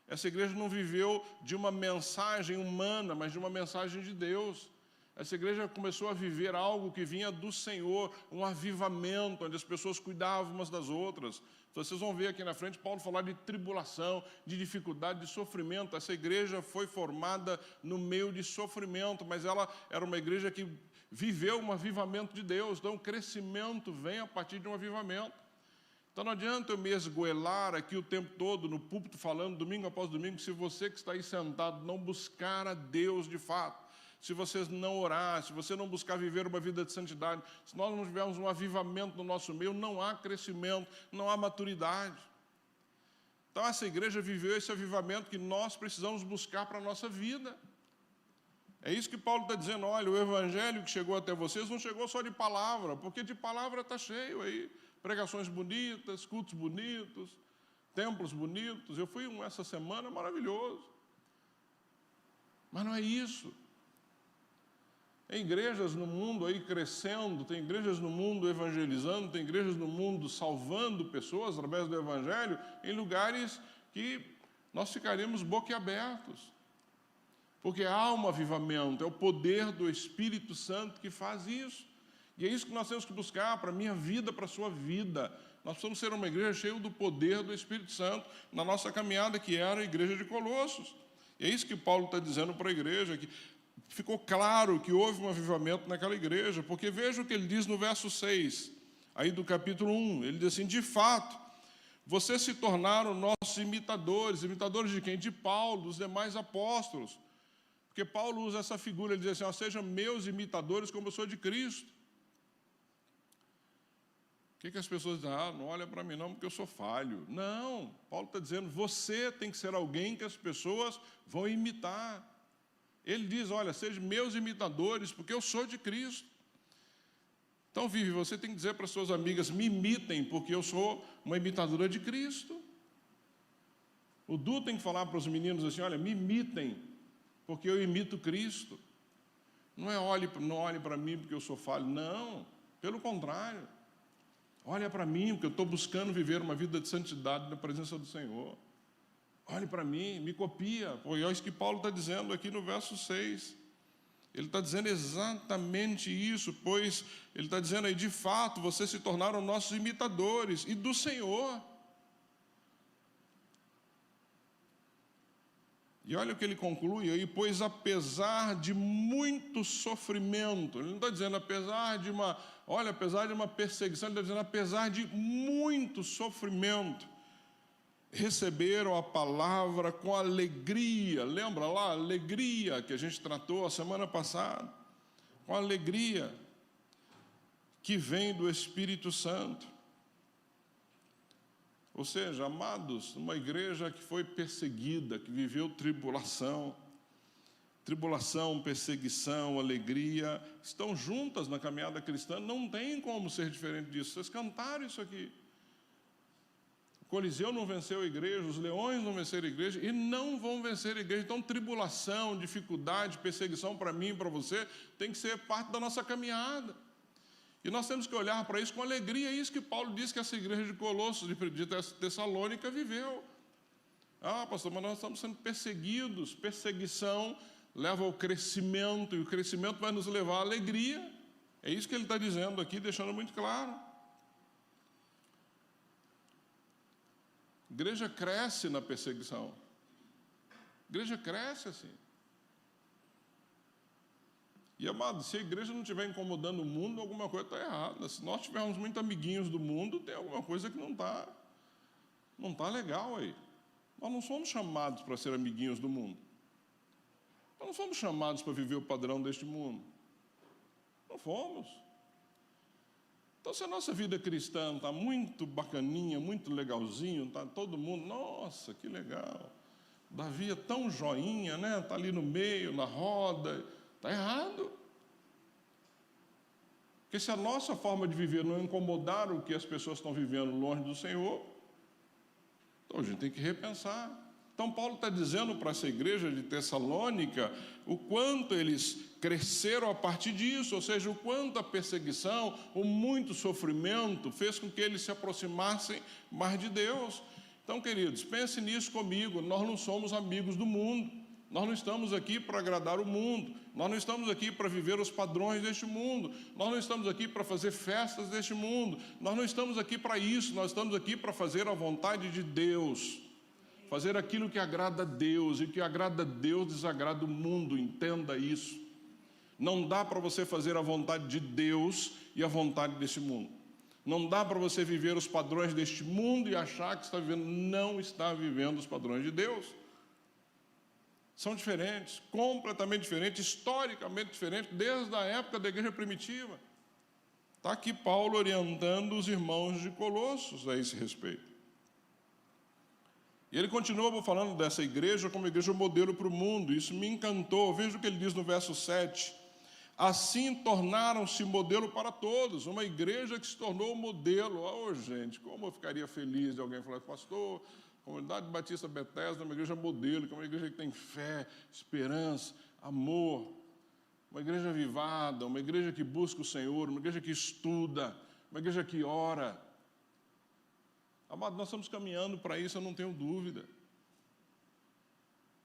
Essa igreja não viveu de uma mensagem humana, mas de uma mensagem de Deus. Essa igreja começou a viver algo que vinha do Senhor, um avivamento, onde as pessoas cuidavam umas das outras. Vocês vão ver aqui na frente Paulo falar de tribulação, de dificuldade, de sofrimento. Essa igreja foi formada no meio de sofrimento, mas ela era uma igreja que viveu um avivamento de Deus. Então o crescimento vem a partir de um avivamento. Então não adianta eu me esgoelar aqui o tempo todo no púlpito falando domingo após domingo, se você que está aí sentado não buscar a Deus de fato. Se vocês não orar, se você não buscar viver uma vida de santidade, se nós não tivermos um avivamento no nosso meio, não há crescimento, não há maturidade. Então essa igreja viveu esse avivamento que nós precisamos buscar para a nossa vida. É isso que Paulo está dizendo, olha, o evangelho que chegou até vocês não chegou só de palavra, porque de palavra está cheio aí, pregações bonitas, cultos bonitos, templos bonitos. Eu fui essa semana, maravilhoso. Mas não é isso. Tem igrejas no mundo aí crescendo, tem igrejas no mundo evangelizando, tem igrejas no mundo salvando pessoas através do evangelho, em lugares que nós ficaríamos boquiabertos. Porque há um avivamento, é o poder do Espírito Santo que faz isso. E é isso que nós temos que buscar para a minha vida, para a sua vida. Nós precisamos ser uma igreja cheia do poder do Espírito Santo na nossa caminhada, que era a igreja de Colossos. E é isso que Paulo está dizendo para a igreja, que ficou claro que houve um avivamento naquela igreja, porque veja o que ele diz no verso 6, aí do capítulo 1, ele diz assim, de fato, vocês se tornaram nossos imitadores. Imitadores de quem? De Paulo, dos demais apóstolos. Porque Paulo usa essa figura, ele diz assim, ó, sejam meus imitadores como eu sou de Cristo. O que as pessoas dizem? Ah, não olha para mim não, porque eu sou falho. Não, Paulo está dizendo, você tem que ser alguém que as pessoas vão imitar. Ele diz, olha, sejam meus imitadores, porque eu sou de Cristo. Então, Vivi, você tem que dizer para as suas amigas, me imitem, porque eu sou uma imitadora de Cristo. O Du tem que falar para os meninos assim, olha, me imitem, porque eu imito Cristo. Não é não olhe para mim porque eu sou falho, não, pelo contrário. Olha para mim, porque eu estou buscando viver uma vida de santidade na presença do Senhor. Olhe para mim, me copia. Foi isso que Paulo está dizendo aqui no verso 6. Ele está dizendo exatamente isso, pois ele está dizendo aí, de fato, vocês se tornaram nossos imitadores e do Senhor. E olha o que ele conclui aí, pois apesar de muito sofrimento, ele não está dizendo apesar de uma perseguição, ele está dizendo apesar de muito sofrimento, receberam a palavra com alegria. Lembra lá, alegria que a gente tratou a semana passada, com alegria que vem do Espírito Santo. Ou seja, amados, uma igreja que foi perseguida, que viveu tribulação, perseguição, alegria, estão juntas na caminhada cristã, não tem como ser diferente disso. Vocês cantaram isso aqui. O Coliseu não venceu a igreja, os leões não venceram a igreja e não vão vencer a igreja. Então, tribulação, dificuldade, perseguição para mim e para você tem que ser parte da nossa caminhada. E nós temos que olhar para isso com alegria. É isso que Paulo diz que essa igreja de Colossos, de Tessalônica, viveu. Ah, pastor, mas nós estamos sendo perseguidos. Perseguição leva ao crescimento, e o crescimento vai nos levar à alegria. É isso que ele está dizendo aqui, deixando muito claro. A igreja cresce na perseguição. A igreja cresce assim. E, amado, se a igreja não estiver incomodando o mundo, alguma coisa está errada. Se nós tivermos muitos amiguinhos do mundo, tem alguma coisa que não está legal aí. Nós não somos chamados para ser amiguinhos do mundo. Nós não somos chamados para viver o padrão deste mundo. Não fomos. Então, se a nossa vida cristã está muito bacaninha, muito legalzinho, está todo mundo, nossa, que legal. Davi é tão joinha, né? Está ali no meio, na roda. Está errado. Porque se a nossa forma de viver não incomodar o que as pessoas estão vivendo longe do Senhor, então a gente tem que repensar. Então Paulo está dizendo para essa igreja de Tessalônica o quanto eles cresceram a partir disso, ou seja, o quanto a perseguição, o muito sofrimento fez com que eles se aproximassem mais de Deus. Então, queridos, pense nisso comigo, nós não somos amigos do mundo. Nós não estamos aqui para agradar o mundo, nós não estamos aqui para viver os padrões deste mundo, nós não estamos aqui para fazer festas deste mundo, nós não estamos aqui para isso, nós estamos aqui para fazer a vontade de Deus, fazer aquilo que agrada a Deus, e o que agrada a Deus desagrada o mundo, entenda isso. Não dá para você fazer a vontade de Deus e a vontade deste mundo. Não dá para você viver os padrões deste mundo e achar que não está vivendo os padrões de Deus. São diferentes, completamente diferentes, historicamente diferentes, desde a época da igreja primitiva. Está aqui Paulo orientando os irmãos de Colossos a esse respeito. E ele continua falando dessa igreja como igreja modelo para o mundo. Isso me encantou. Veja o que ele diz no verso 7. Assim tornaram-se modelo para todos. Uma igreja que se tornou modelo. Oh, gente, como eu ficaria feliz de alguém falar, pastor, Comunidade Batista Bethesda é uma igreja modelo, que é uma igreja que tem fé, esperança, amor. Uma igreja avivada, uma igreja que busca o Senhor, uma igreja que estuda, uma igreja que ora. Amado, nós estamos caminhando para isso, eu não tenho dúvida.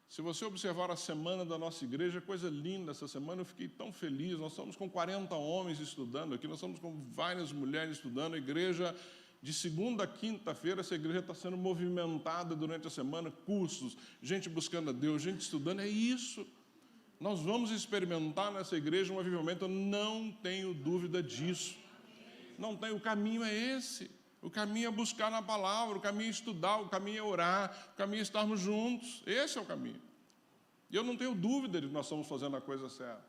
Se você observar a semana da nossa igreja, coisa linda essa semana, eu fiquei tão feliz. Nós estamos com 40 homens estudando aqui, nós estamos com várias mulheres estudando. A igreja, de segunda a quinta-feira, essa igreja está sendo movimentada durante a semana, cursos, gente buscando a Deus, gente estudando, é isso. Nós vamos experimentar nessa igreja um avivamento, eu não tenho dúvida disso. Não tem, o caminho é esse. O caminho é buscar na palavra, o caminho é estudar, o caminho é orar, o caminho é estarmos juntos. Esse é o caminho. E eu não tenho dúvida de que nós estamos fazendo a coisa certa.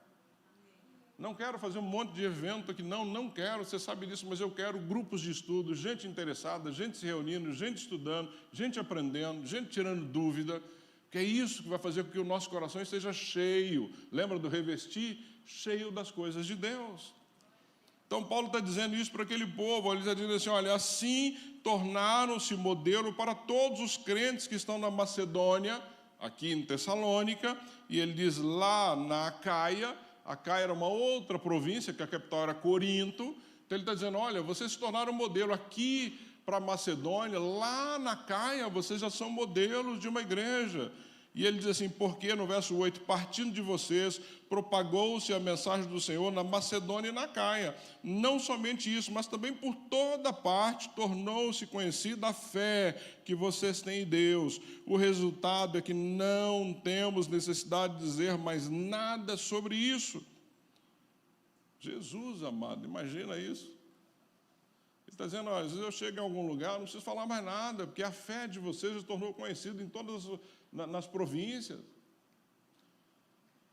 Não quero fazer um monte de evento aqui, não quero, você sabe disso, mas eu quero grupos de estudo, gente interessada, gente se reunindo, gente estudando, gente aprendendo, gente tirando dúvida, que é isso que vai fazer com que o nosso coração esteja cheio. Lembra do revestir? Cheio das coisas de Deus. Então, Paulo está dizendo isso para aquele povo, ele está dizendo assim, olha, assim tornaram-se modelo para todos os crentes que estão na Macedônia, aqui em Tessalônica, e ele diz lá na Acaia era uma outra província, que a capital era Corinto, então ele está dizendo, olha, vocês se tornaram modelo aqui para a Macedônia, lá na Acaia vocês já são modelos de uma igreja. E ele diz assim, porque no verso 8, partindo de vocês, propagou-se a mensagem do Senhor na Macedônia e na Acaia. Não somente isso, mas também por toda parte tornou-se conhecida a fé que vocês têm em Deus. O resultado é que não temos necessidade de dizer mais nada sobre isso. Jesus, amado, imagina isso. Ele está dizendo, às vezes eu chego em algum lugar, não preciso falar mais nada, porque a fé de vocês se tornou conhecida em todas nas províncias.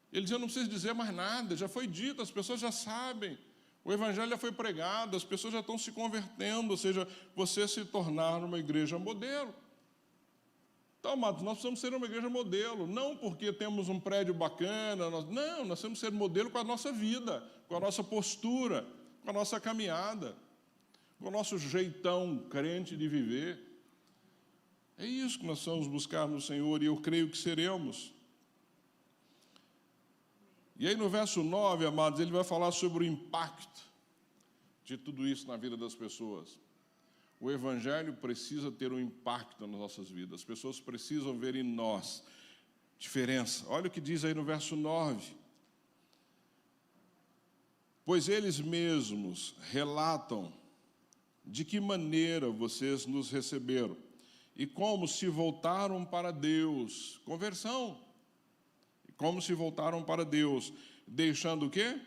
Ele diz, eu não preciso dizer mais nada, já foi dito, as pessoas já sabem, o evangelho já foi pregado, as pessoas já estão se convertendo, ou seja, vocês se tornaram uma igreja modelo. Então, amados, nós precisamos ser uma igreja modelo, não porque temos um prédio bacana, nós temos que ser modelo com a nossa vida, com a nossa postura, com a nossa caminhada, com o nosso jeitão crente de viver. É isso que nós vamos buscar no Senhor, e eu creio que seremos. E aí no verso 9, amados, ele vai falar sobre o impacto de tudo isso na vida das pessoas. O Evangelho precisa ter um impacto nas nossas vidas. As pessoas precisam ver em nós diferença. Olha o que diz aí no verso 9. Pois eles mesmos relatam de que maneira vocês nos receberam e como se voltaram para Deus. Conversão. Como se voltaram para Deus, deixando o quê?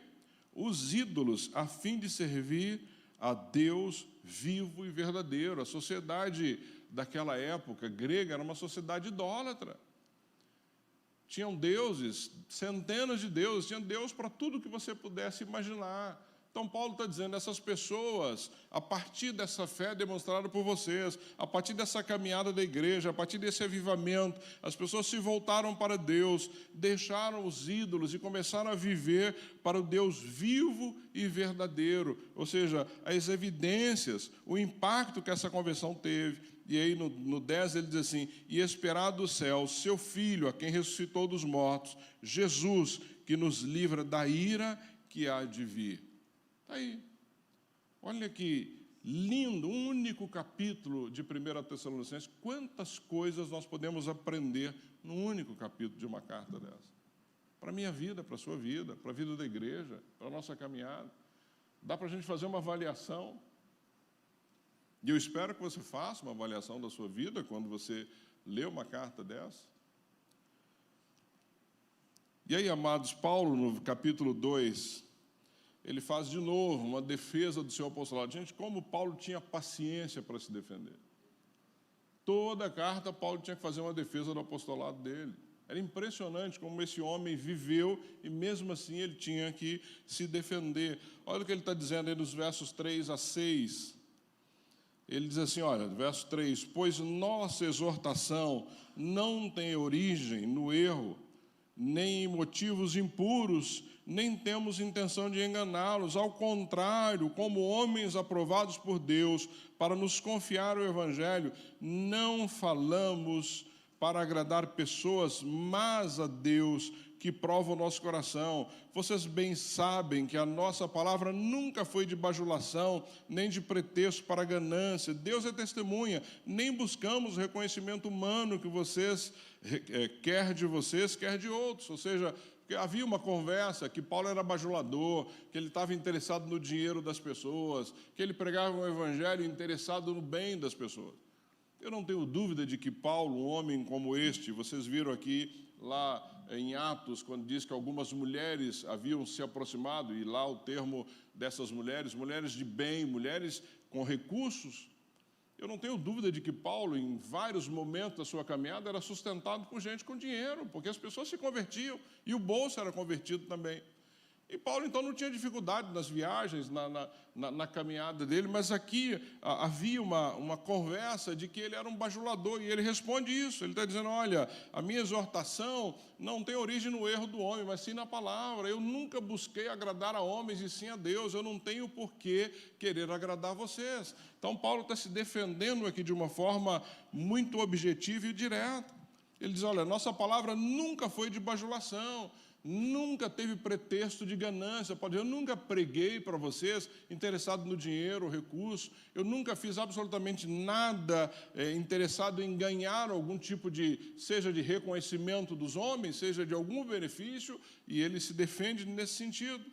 Os ídolos, a fim de servir a Deus vivo e verdadeiro. A sociedade daquela época grega era uma sociedade idólatra. Tinham deuses, centenas de deuses, tinha Deus para tudo que você pudesse imaginar. Então, Paulo está dizendo, essas pessoas, a partir dessa fé demonstrada por vocês, a partir dessa caminhada da igreja, a partir desse avivamento, as pessoas se voltaram para Deus, deixaram os ídolos e começaram a viver para o Deus vivo e verdadeiro. Ou seja, as evidências, o impacto que essa conversão teve. E aí no 10 ele diz assim, e esperar do céu seu Filho, a quem ressuscitou dos mortos, Jesus, que nos livra da ira que há de vir. Está aí. Olha que lindo, um único capítulo de 1 Tessalonicenses. Quantas coisas nós podemos aprender num único capítulo de uma carta dessa? Para a minha vida, para a sua vida, para a vida da igreja, para a nossa caminhada. Dá para a gente fazer uma avaliação. E eu espero que você faça uma avaliação da sua vida quando você lê uma carta dessa. E aí, amados, Paulo, no capítulo 2, ele faz de novo uma defesa do seu apostolado. Gente, como Paulo tinha paciência para se defender. Toda a carta, Paulo tinha que fazer uma defesa do apostolado dele. Era impressionante como esse homem viveu e, mesmo assim, ele tinha que se defender. Olha o que ele está dizendo aí nos versos 3 a 6. Ele diz assim, olha, verso 3, pois nossa exortação não tem origem no erro, nem em motivos impuros, nem temos intenção de enganá-los. Ao contrário, como homens aprovados por Deus para nos confiar o Evangelho, não falamos para agradar pessoas, mas a Deus que prova o nosso coração. Vocês bem sabem que a nossa palavra nunca foi de bajulação, nem de pretexto para ganância. Deus é testemunha, nem buscamos o reconhecimento humano que vocês, quer de vocês, quer de outros. Ou seja, havia uma conversa que Paulo era bajulador, que ele estava interessado no dinheiro das pessoas, que ele pregava um evangelho interessado no bem das pessoas. Eu não tenho dúvida de que Paulo, um homem como este, vocês viram aqui lá em Atos, quando diz que algumas mulheres haviam se aproximado, e lá o termo dessas mulheres, mulheres de bem, mulheres com recursos. Eu não tenho dúvida de que Paulo, em vários momentos da sua caminhada, era sustentado por gente com dinheiro, porque as pessoas se convertiam, e o bolso era convertido também. E Paulo, então, não tinha dificuldade nas viagens, na caminhada dele, mas aqui havia uma conversa de que ele era um bajulador, e ele responde isso. Ele está dizendo, olha, a minha exortação não tem origem no erro do homem, mas sim na palavra. Eu nunca busquei agradar a homens, e sim a Deus. Eu não tenho por que querer agradar vocês. Então, Paulo está se defendendo aqui de uma forma muito objetiva e direta. Ele diz, olha, nossa palavra nunca foi de bajulação, nunca teve pretexto de ganância. Pode dizer, eu nunca preguei para vocês interessado no dinheiro, recurso. Eu nunca fiz absolutamente nada interessado em ganhar algum tipo de, seja de reconhecimento dos homens, seja de algum benefício, e ele se defende nesse sentido.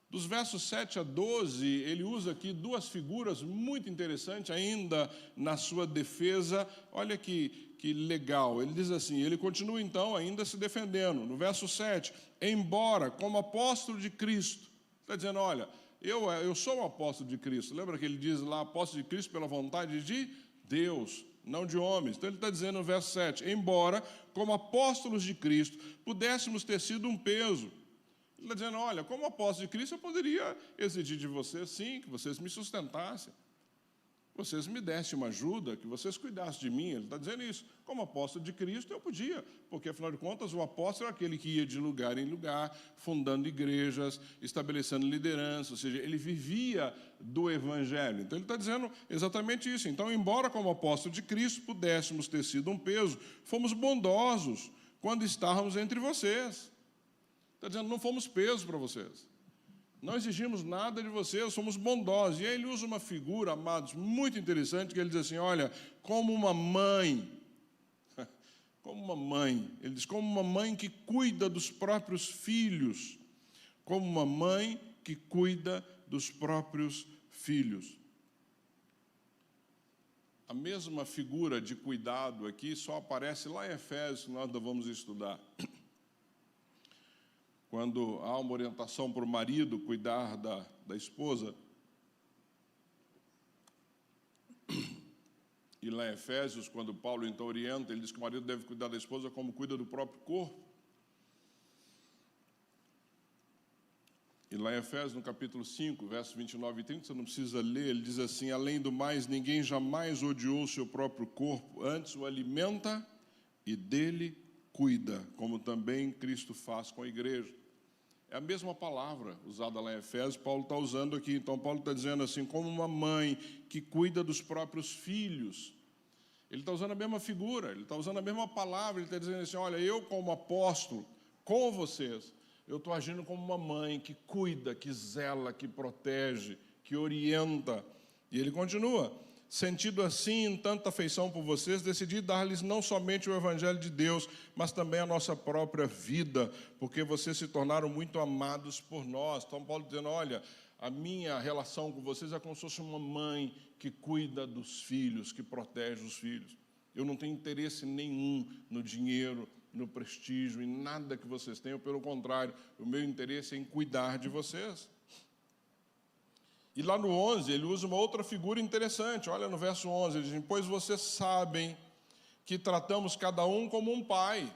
Dos versos 7 a 12, ele usa aqui duas figuras muito interessantes ainda na sua defesa. Olha que legal, ele diz assim, ele continua então ainda se defendendo, no verso 7, embora como apóstolo de Cristo, está dizendo, olha, eu sou um apóstolo de Cristo, lembra que ele diz lá, apóstolo de Cristo pela vontade de Deus, não de homens. Então ele está dizendo no verso 7, embora como apóstolos de Cristo pudéssemos ter sido um peso. Ele está dizendo, olha, como apóstolo de Cristo eu poderia exigir de vocês, sim, que vocês me sustentassem, vocês me dessem uma ajuda, que vocês cuidassem de mim. Ele está dizendo isso. Como apóstolo de Cristo, eu podia, porque, afinal de contas, o apóstolo é aquele que ia de lugar em lugar, fundando igrejas, estabelecendo liderança, ou seja, ele vivia do Evangelho. Então, ele está dizendo exatamente isso. Então, embora como apóstolo de Cristo pudéssemos ter sido um peso, fomos bondosos quando estávamos entre vocês. Está dizendo, não fomos peso para vocês. Não exigimos nada de vocês, somos bondosos. E aí ele usa uma figura, amados, muito interessante, que ele diz assim, olha, como uma mãe, ele diz, como uma mãe que cuida dos próprios filhos, como uma mãe que cuida dos próprios filhos. A mesma figura de cuidado aqui só aparece lá em Efésios, que nós vamos estudar. Quando há uma orientação para o marido cuidar da esposa, e lá em Efésios, quando Paulo então orienta, ele diz que o marido deve cuidar da esposa como cuida do próprio corpo. E lá em Efésios, no capítulo 5, versos 29 e 30, você não precisa ler, ele diz assim, além do mais, ninguém jamais odiou o seu próprio corpo, antes o alimenta e dele cuida, como também Cristo faz com a igreja. É a mesma palavra usada lá em Efésios, Paulo está usando aqui. Então, Paulo está dizendo assim, como uma mãe que cuida dos próprios filhos. Ele está usando a mesma figura, ele está usando a mesma palavra, ele está dizendo assim, olha, eu como apóstolo, com vocês, eu estou agindo como uma mãe que cuida, que zela, que protege, que orienta. E ele continua, sentido assim, em tanta afeição por vocês, decidi dar-lhes não somente o Evangelho de Deus, mas também a nossa própria vida, porque vocês se tornaram muito amados por nós. Então, Paulo dizendo, olha, a minha relação com vocês é como se fosse uma mãe que cuida dos filhos, que protege os filhos. Eu não tenho interesse nenhum no dinheiro, no prestígio, em nada que vocês tenham, pelo contrário, o meu interesse é em cuidar de vocês. E lá no 11, ele usa uma outra figura interessante. Olha no verso 11, ele diz, pois vocês sabem que tratamos cada um como um pai.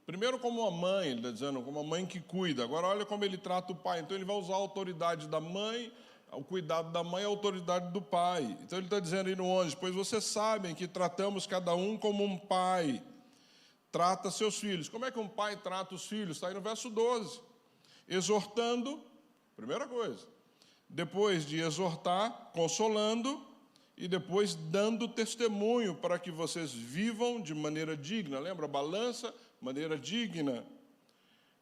Primeiro como uma mãe, ele está dizendo, como uma mãe que cuida. Agora olha como ele trata o pai. Então ele vai usar a autoridade da mãe o cuidado da mãe é a autoridade do pai. Então ele está dizendo aí no 11, pois vocês sabem que tratamos cada um como um pai trata seus filhos. Como é que um pai trata os filhos? Está aí no verso 12. Exortando, primeira coisa. Depois de exortar, consolando, e depois dando testemunho para que vocês vivam de maneira digna. Lembra? Balança, maneira digna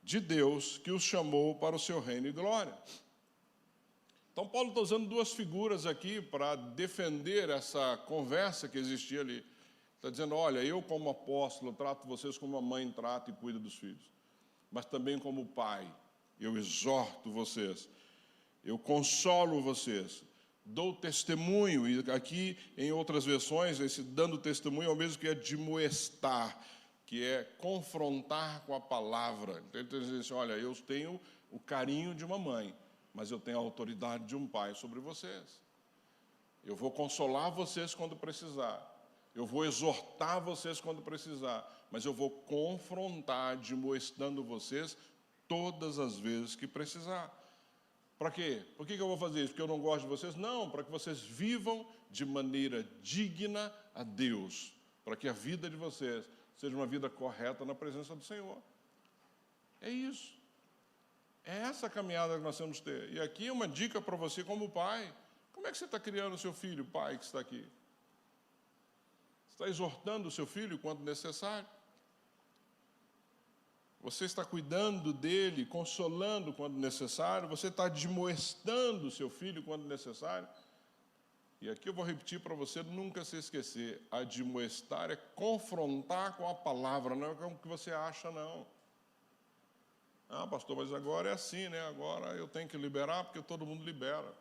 de Deus que os chamou para o seu reino e glória. Então, Paulo está usando duas figuras aqui para defender essa conversa que existia ali. Está dizendo, olha, eu como apóstolo trato vocês como a mãe trata e cuida dos filhos, mas também como pai, eu exorto vocês, eu consolo vocês, dou testemunho, e aqui em outras versões, esse dando testemunho é o mesmo que admoestar, que é confrontar com a palavra. Então ele está dizendo assim, olha, eu tenho o carinho de uma mãe, mas eu tenho a autoridade de um pai sobre vocês. Eu vou consolar vocês quando precisar. Eu vou exortar vocês quando precisar. Mas eu vou confrontar, admoestando vocês todas as vezes que precisar. Para quê? Por que eu vou fazer isso? Porque eu não gosto de vocês? Não, para que vocês vivam de maneira digna a Deus. Para que a vida de vocês seja uma vida correta na presença do Senhor. É isso. É essa caminhada que nós temos que ter. E aqui é uma dica para você como pai. Como é que você está criando o seu filho, pai, que está aqui? Você está exortando o seu filho quando necessário? Você está cuidando dele, consolando quando necessário? Você está admoestando o seu filho quando necessário? E aqui eu vou repetir para você nunca se esquecer. Admoestar é confrontar com a palavra, não é com o que você acha, não. Ah, pastor, mas agora é assim, né? Agora eu tenho que liberar porque todo mundo libera.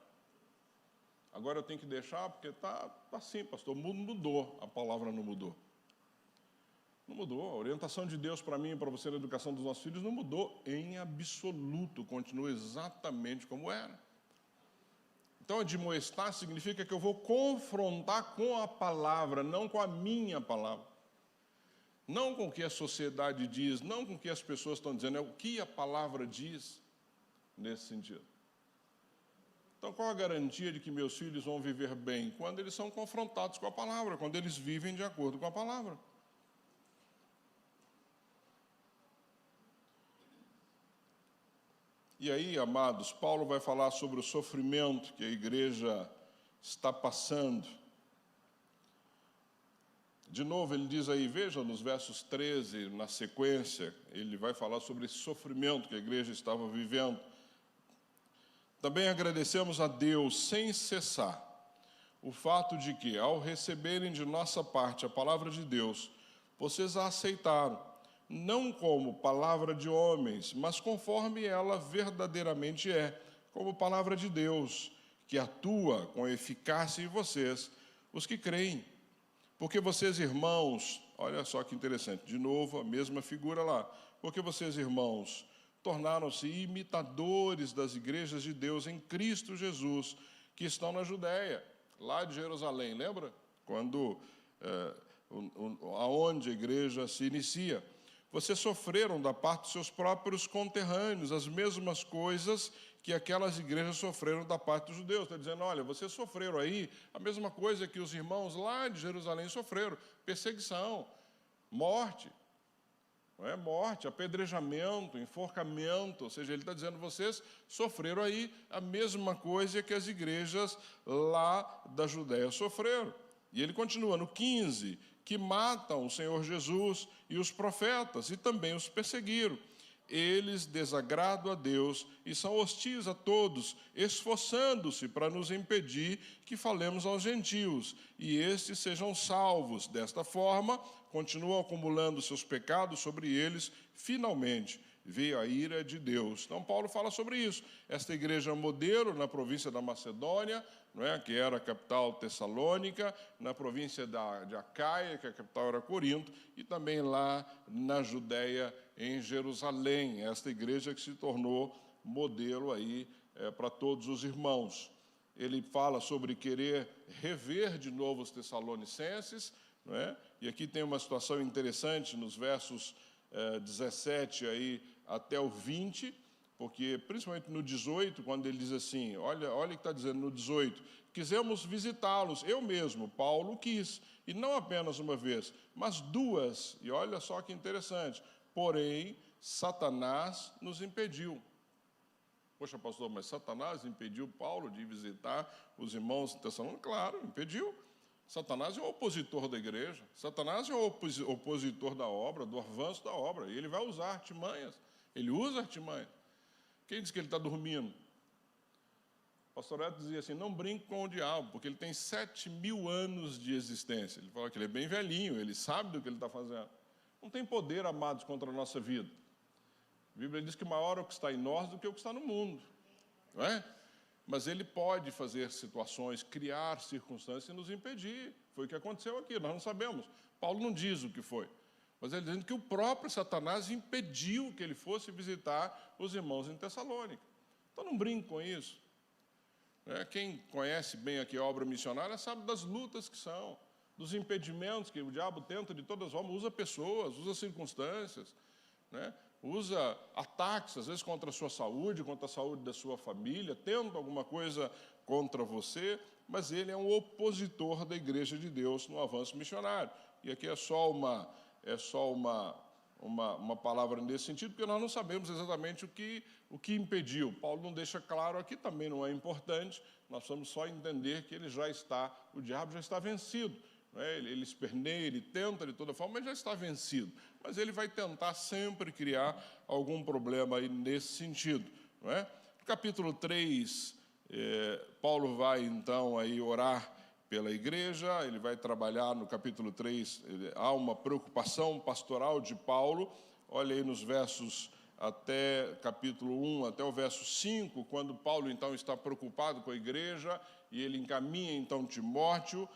Agora eu tenho que deixar porque está assim, pastor. O mundo mudou, a palavra não mudou. Não mudou. A orientação de Deus para mim e para você na educação dos nossos filhos não mudou em absoluto. Continua exatamente como era. Então, admoestar significa que eu vou confrontar com a palavra, não com a minha palavra. Não com o que a sociedade diz, não com o que as pessoas estão dizendo, é o que a palavra diz nesse sentido. Então, qual a garantia de que meus filhos vão viver bem? Quando eles são confrontados com a palavra, quando eles vivem de acordo com a palavra. E aí, amados, Paulo vai falar sobre o sofrimento que a igreja está passando. De novo, ele diz aí, veja nos versos 13, na sequência, ele vai falar sobre esse sofrimento que a igreja estava vivendo. Também agradecemos a Deus sem cessar o fato de que, ao receberem de nossa parte a palavra de Deus, vocês a aceitaram, não como palavra de homens, mas conforme ela verdadeiramente é, como palavra de Deus, que atua com eficácia em vocês, os que creem. Porque vocês, irmãos, olha só que interessante, de novo a mesma figura lá. Porque vocês, irmãos, tornaram-se imitadores das igrejas de Deus em Cristo Jesus, que estão na Judéia, lá de Jerusalém, lembra? Quando, aonde a igreja se inicia. Vocês sofreram da parte dos seus próprios conterrâneos as mesmas coisas que aquelas igrejas sofreram da parte dos judeus. Está dizendo, olha, vocês sofreram aí a mesma coisa que os irmãos lá de Jerusalém sofreram. Perseguição, morte, não é? Morte, apedrejamento, enforcamento. Ou seja, ele está dizendo, vocês sofreram aí a mesma coisa que as igrejas lá da Judéia sofreram. E ele continua no 15, que matam o Senhor Jesus e os profetas, e também os perseguiram. Eles desagradam a Deus e são hostis a todos, esforçando-se para nos impedir que falemos aos gentios, e estes sejam salvos. Desta forma, continuam acumulando seus pecados sobre eles, finalmente veio a ira de Deus. Então, Paulo fala sobre isso. Esta igreja modelo na província da Macedônia, não é? Que era a capital Tessalônica, na província de Acaia, que a capital era Corinto, e também lá na Judéia, em Jerusalém, esta igreja que se tornou modelo aí para todos os irmãos. Ele fala sobre querer rever de novo os tessalonicenses, não é? E aqui tem uma situação interessante nos versos 17 aí até o 20, porque, principalmente no 18, quando ele diz assim, olha o que está dizendo no 18, quisemos visitá-los, eu mesmo, Paulo, quis, e não apenas uma vez, mas duas, e olha só que interessante, porém, Satanás nos impediu. Poxa, pastor, mas Satanás impediu Paulo de visitar os irmãos em Tessalônica? Claro, impediu. Satanás é o opositor da igreja, Satanás é o opositor da obra, do avanço da obra, e ele vai usar artimanhas, ele usa artimanhas. Quem diz que ele está dormindo? O pastor Eto dizia assim, não brinque com o diabo, porque ele tem 7.000 anos de existência. Ele fala que ele é bem velhinho, ele sabe do que ele está fazendo. Não tem poder, amados, contra a nossa vida. A Bíblia diz que maior é o que está em nós do que o que está no mundo. Não é? Mas ele pode fazer situações, criar circunstâncias e nos impedir. Foi o que aconteceu aqui, nós não sabemos. Paulo não diz o que foi. Mas ele dizendo que o próprio Satanás impediu que ele fosse visitar os irmãos em Tessalônica. Então não brinque com isso. Quem conhece bem aqui a obra missionária sabe das lutas que são, dos impedimentos que o diabo tenta de todas as formas, usa pessoas, usa circunstâncias, usa ataques, às vezes contra a sua saúde, contra a saúde da sua família, tenta alguma coisa contra você, mas ele é um opositor da Igreja de Deus no avanço missionário. E aqui é só uma palavra nesse sentido, porque nós não sabemos exatamente o que impediu. Paulo não deixa claro aqui, também não é importante, nós precisamos só entender que o diabo já está vencido. Ele esperneia, ele tenta de toda forma, mas já está vencido. Mas ele vai tentar sempre criar algum problema aí nesse sentido. No capítulo 3, Paulo vai então aí orar pela igreja, ele vai trabalhar no capítulo 3, há uma preocupação pastoral de Paulo, olha aí nos versos até capítulo 1, até o verso 5, quando Paulo então está preocupado com a igreja, e ele encaminha então Timóteo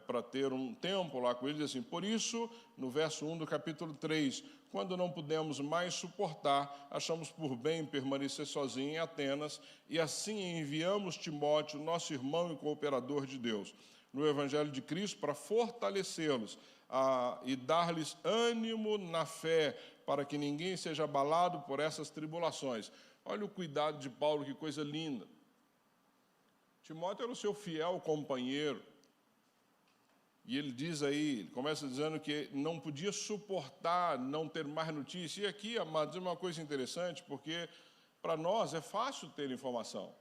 para ter um tempo lá com ele, diz assim, por isso, no verso 1 do capítulo 3, quando não pudemos mais suportar, achamos por bem permanecer sozinhos em Atenas, e assim enviamos Timóteo, nosso irmão e cooperador de Deus, no Evangelho de Cristo, para fortalecê-los e dar-lhes ânimo na fé, para que ninguém seja abalado por essas tribulações. Olha o cuidado de Paulo, que coisa linda. Timóteo era o seu fiel companheiro, e ele diz aí, ele começa dizendo que não podia suportar não ter mais notícia. E aqui, amados, é uma coisa interessante, porque para nós é fácil ter informação,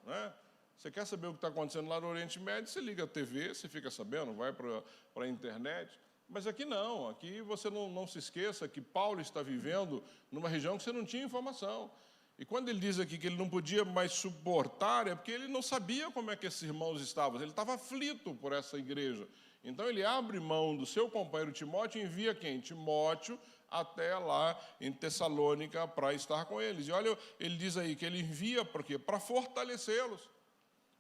Você quer saber o que está acontecendo lá no Oriente Médio, você liga a TV, você fica sabendo, vai para a internet. Mas aqui não, aqui você não se esqueça que Paulo está vivendo numa região que você não tinha informação. E quando ele diz aqui que ele não podia mais suportar, é porque ele não sabia como é que esses irmãos estavam, ele estava aflito por essa igreja. Então ele abre mão do seu companheiro Timóteo e envia quem? Timóteo até lá em Tessalônica para estar com eles. E olha, ele diz aí que ele envia por quê? Para fortalecê-los.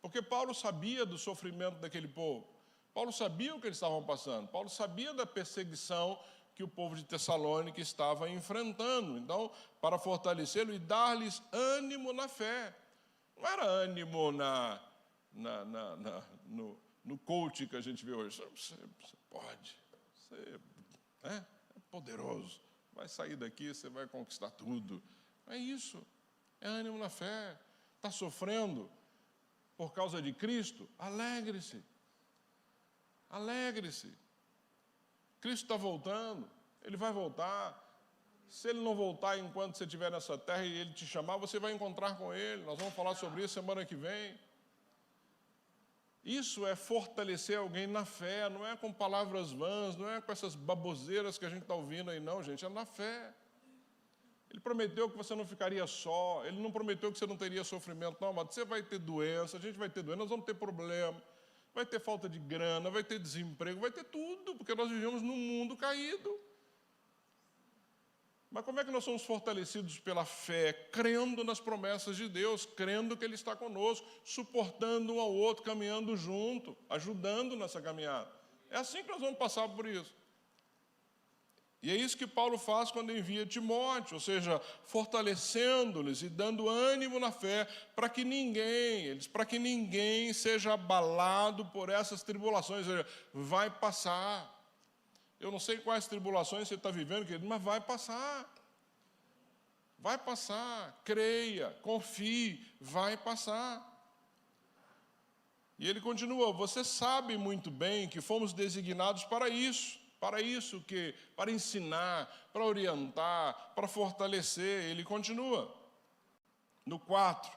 Porque Paulo sabia do sofrimento daquele povo. Paulo sabia o que eles estavam passando. Paulo sabia da perseguição que o povo de Tessalônica estava enfrentando. Então, para fortalecê-lo e dar-lhes ânimo na fé. Não era ânimo no coach que a gente vê hoje. Você pode, você é poderoso. Vai sair daqui, você vai conquistar tudo. É isso. É ânimo na fé. Está sofrendo por causa de Cristo? Alegre-se. Alegre-se. Cristo está voltando, Ele vai voltar. Se Ele não voltar enquanto você estiver nessa terra e Ele te chamar, você vai encontrar com Ele. Nós vamos falar sobre isso semana que vem. Isso é fortalecer alguém na fé, não é com palavras vãs, não é com essas baboseiras que a gente está ouvindo aí, não, gente, é na fé. Ele prometeu que você não ficaria só, Ele não prometeu que você não teria sofrimento, não, mas você vai ter doença, a gente vai ter doença, nós vamos ter problema. Vai ter falta de grana, vai ter desemprego, vai ter tudo, porque nós vivemos num mundo caído. Mas como é que nós somos fortalecidos pela fé? Crendo nas promessas de Deus, crendo que Ele está conosco, suportando um ao outro, caminhando junto, ajudando nessa caminhada. É assim que nós vamos passar por isso. E é isso que Paulo faz quando envia Timóteo, ou seja, fortalecendo-lhes e dando ânimo na fé, para que ninguém seja abalado por essas tribulações, ou seja, vai passar. Eu não sei quais tribulações você está vivendo, querido, mas vai passar. Vai passar, creia, confie, vai passar. E ele continua, você sabe muito bem que fomos designados para isso que? Para ensinar, para orientar, para fortalecer. Ele continua. No 4,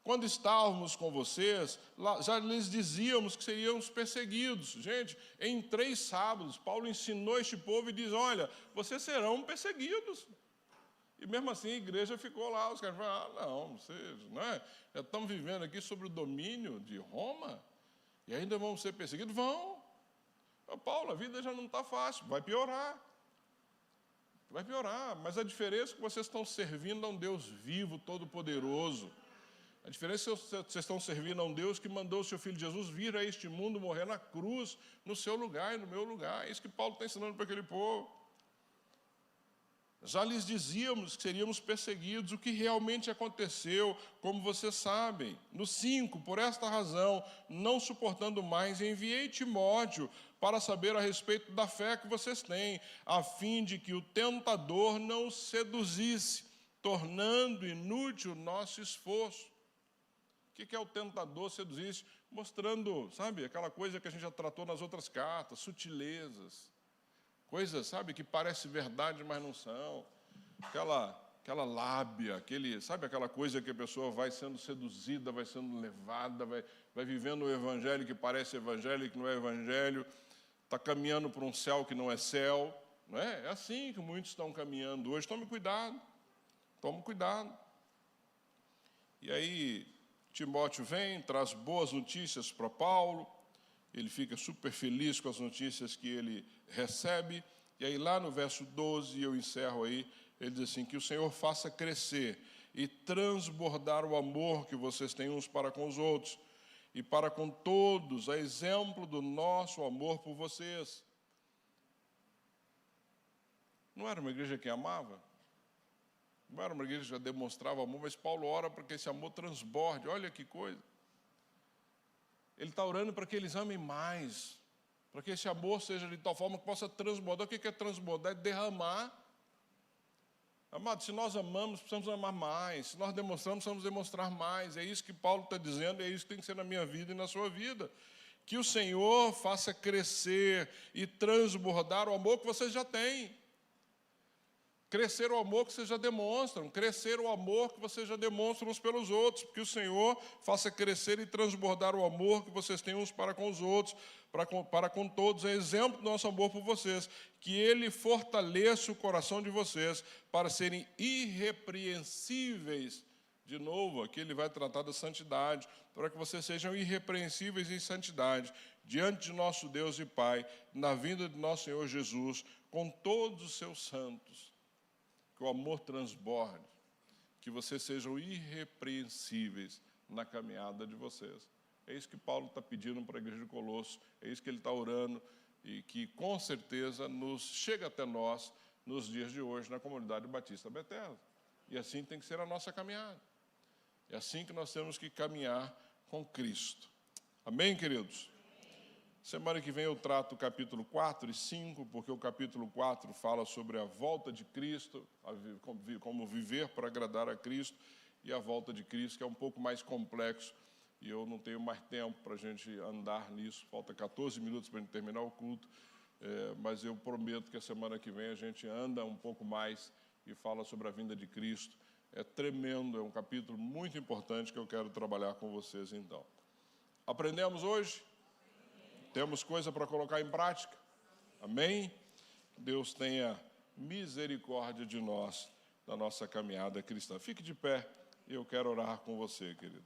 quando estávamos com vocês, já lhes dizíamos que seríamos perseguidos. Gente, em 3 sábados, Paulo ensinou este povo e diz, olha, vocês serão perseguidos. E mesmo assim a igreja ficou lá, os caras falaram, não, vocês, não é? Já estamos vivendo aqui sobre o domínio de Roma, e ainda vão ser perseguidos? Vão. Paulo, a vida já não está fácil, vai piorar. Vai piorar, mas a diferença é que vocês estão servindo a um Deus vivo, todo-poderoso. A diferença é que vocês estão servindo a um Deus que mandou o seu Filho Jesus vir a este mundo, morrer na cruz, no seu lugar e no meu lugar. É isso que Paulo está ensinando para aquele povo. Já lhes dizíamos que seríamos perseguidos, o que realmente aconteceu, como vocês sabem. No 5, por esta razão, não suportando mais, enviei Timóteo para saber a respeito da fé que vocês têm, a fim de que o tentador não os seduzisse, tornando inútil o nosso esforço. O que é o tentador seduzisse? Mostrando, sabe, aquela coisa que a gente já tratou nas outras cartas, sutilezas. Coisas, sabe, que parece verdade, mas não são. Aquela lábia, sabe aquela coisa que a pessoa vai sendo seduzida, vai sendo levada, vai vivendo o evangelho que parece evangelho e que não é evangelho, está caminhando para um céu que não é céu. Não é? É assim que muitos estão caminhando hoje. Tome cuidado. E aí, Timóteo vem, traz boas notícias para Paulo. Ele fica super feliz com as notícias que ele recebe. E aí lá no verso 12, eu encerro aí, ele diz assim, que o Senhor faça crescer e transbordar o amor que vocês têm uns para com os outros e para com todos, a exemplo do nosso amor por vocês. Não era uma igreja que amava? Não era uma igreja que já demonstrava amor, mas Paulo ora para que esse amor transborde. Olha que coisa. Ele está orando para que eles amem mais, para que esse amor seja de tal forma que possa transbordar. O que é transbordar? É derramar. Amado, se nós amamos, precisamos amar mais. Se nós demonstramos, precisamos demonstrar mais. É isso que Paulo está dizendo, é isso que tem que ser na minha vida e na sua vida. Que o Senhor faça crescer e transbordar o amor que vocês já têm. Crescer o amor que vocês já demonstram, crescer o amor que vocês já demonstram uns pelos outros, porque o Senhor faça crescer e transbordar o amor que vocês têm uns para com os outros, para com todos, é exemplo do nosso amor por vocês, que Ele fortaleça o coração de vocês para serem irrepreensíveis. De novo, aqui ele vai tratar da santidade, para que vocês sejam irrepreensíveis em santidade, diante de nosso Deus e Pai, na vinda de nosso Senhor Jesus, com todos os seus santos. Que o amor transborde, que vocês sejam irrepreensíveis na caminhada de vocês. É isso que Paulo está pedindo para a igreja de Colossos, é isso que ele está orando, e que com certeza chega até nós nos dias de hoje na comunidade Batista Bethesda. E assim tem que ser a nossa caminhada. É assim que nós temos que caminhar com Cristo. Amém, queridos? Semana que vem eu trato o capítulo 4 e 5, porque o capítulo 4 fala sobre a volta de Cristo, como viver para agradar a Cristo, e a volta de Cristo, que é um pouco mais complexo, e eu não tenho mais tempo para a gente andar nisso, falta 14 minutos para a gente terminar o culto, mas eu prometo que a semana que vem a gente anda um pouco mais e fala sobre a vinda de Cristo. É tremendo, é um capítulo muito importante que eu quero trabalhar com vocês então. Aprendemos hoje? Temos coisa para colocar em prática? Amém? Deus tenha misericórdia de nós, da nossa caminhada cristã. Fique de pé e eu quero orar com você, querido.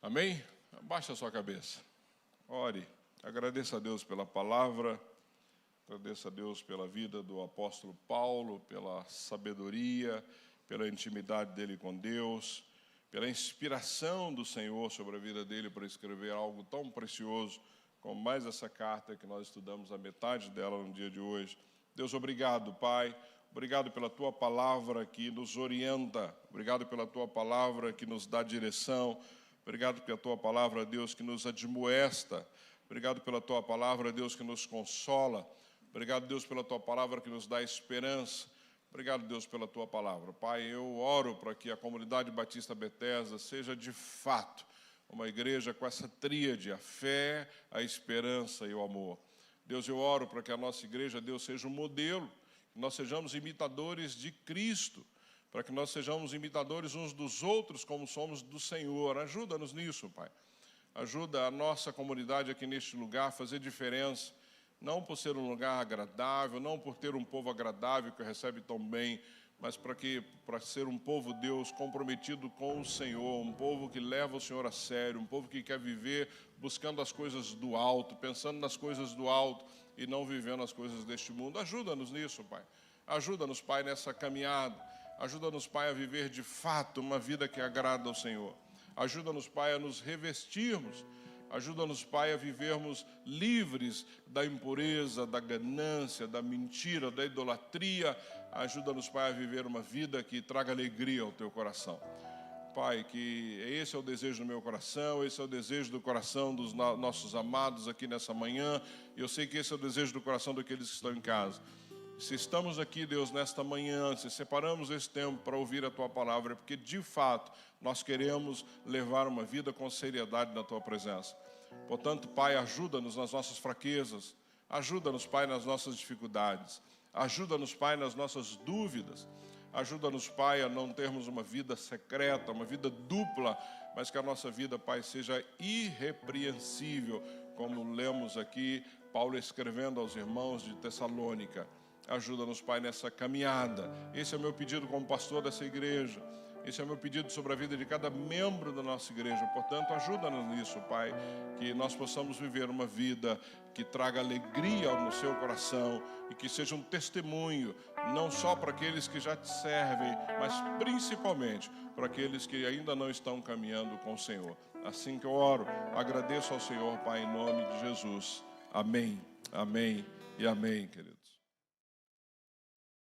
Amém? Abaixa a sua cabeça. Ore. Agradeça a Deus pela palavra. Agradeço a Deus pela vida do apóstolo Paulo, pela sabedoria, pela intimidade dele com Deus, pela inspiração do Senhor sobre a vida dele para escrever algo tão precioso como mais essa carta que nós estudamos a metade dela no dia de hoje. Deus, obrigado, Pai. Obrigado pela Tua palavra que nos orienta. Obrigado pela Tua palavra que nos dá direção. Obrigado pela Tua palavra, Deus, que nos admoesta. Obrigado pela Tua palavra, Deus, que nos consola. Obrigado, Deus, pela Tua palavra que nos dá esperança. Obrigado, Deus, pela Tua palavra. Pai, eu oro para que a comunidade Batista Bethesda seja de fato uma igreja com essa tríade, a fé, a esperança e o amor. Deus, eu oro para que a nossa igreja, Deus, seja um modelo, que nós sejamos imitadores de Cristo, para que nós sejamos imitadores uns dos outros como somos do Senhor. Ajuda-nos nisso, Pai. Ajuda a nossa comunidade aqui neste lugar a fazer diferença, não por ser um lugar agradável, não por ter um povo agradável que recebe tão bem, mas para ser um povo, Deus, comprometido com o Senhor, um povo que leva o Senhor a sério, um povo que quer viver buscando as coisas do alto, pensando nas coisas do alto e não vivendo as coisas deste mundo. Ajuda-nos nisso, Pai. Ajuda-nos, Pai, nessa caminhada. Ajuda-nos, Pai, a viver de fato uma vida que agrada ao Senhor. Ajuda-nos, Pai, a nos revestirmos. Ajuda-nos, Pai, a vivermos livres da impureza, da ganância, da mentira, da idolatria. Ajuda-nos, Pai, a viver uma vida que traga alegria ao Teu coração. Pai, que esse é o desejo do meu coração, esse é o desejo do coração dos nossos amados aqui nessa manhã. E eu sei que esse é o desejo do coração daqueles que estão em casa. Se estamos aqui, Deus, nesta manhã, se separamos esse tempo para ouvir a Tua palavra, é porque, de fato, nós queremos levar uma vida com seriedade na Tua presença. Portanto, Pai, ajuda-nos nas nossas fraquezas, ajuda-nos, Pai, nas nossas dificuldades, ajuda-nos, Pai, nas nossas dúvidas, ajuda-nos, Pai, a não termos uma vida secreta, uma vida dupla, mas que a nossa vida, Pai, seja irrepreensível, como lemos aqui, Paulo escrevendo aos irmãos de Tessalônica. Ajuda-nos, Pai, nessa caminhada. Esse é o meu pedido como pastor dessa igreja. Esse é o meu pedido sobre a vida de cada membro da nossa igreja. Portanto, ajuda-nos nisso, Pai, que nós possamos viver uma vida que traga alegria no seu coração e que seja um testemunho, não só para aqueles que já te servem, mas principalmente para aqueles que ainda não estão caminhando com o Senhor. Assim que eu oro, agradeço ao Senhor, Pai, em nome de Jesus. Amém, amém e amém, querido.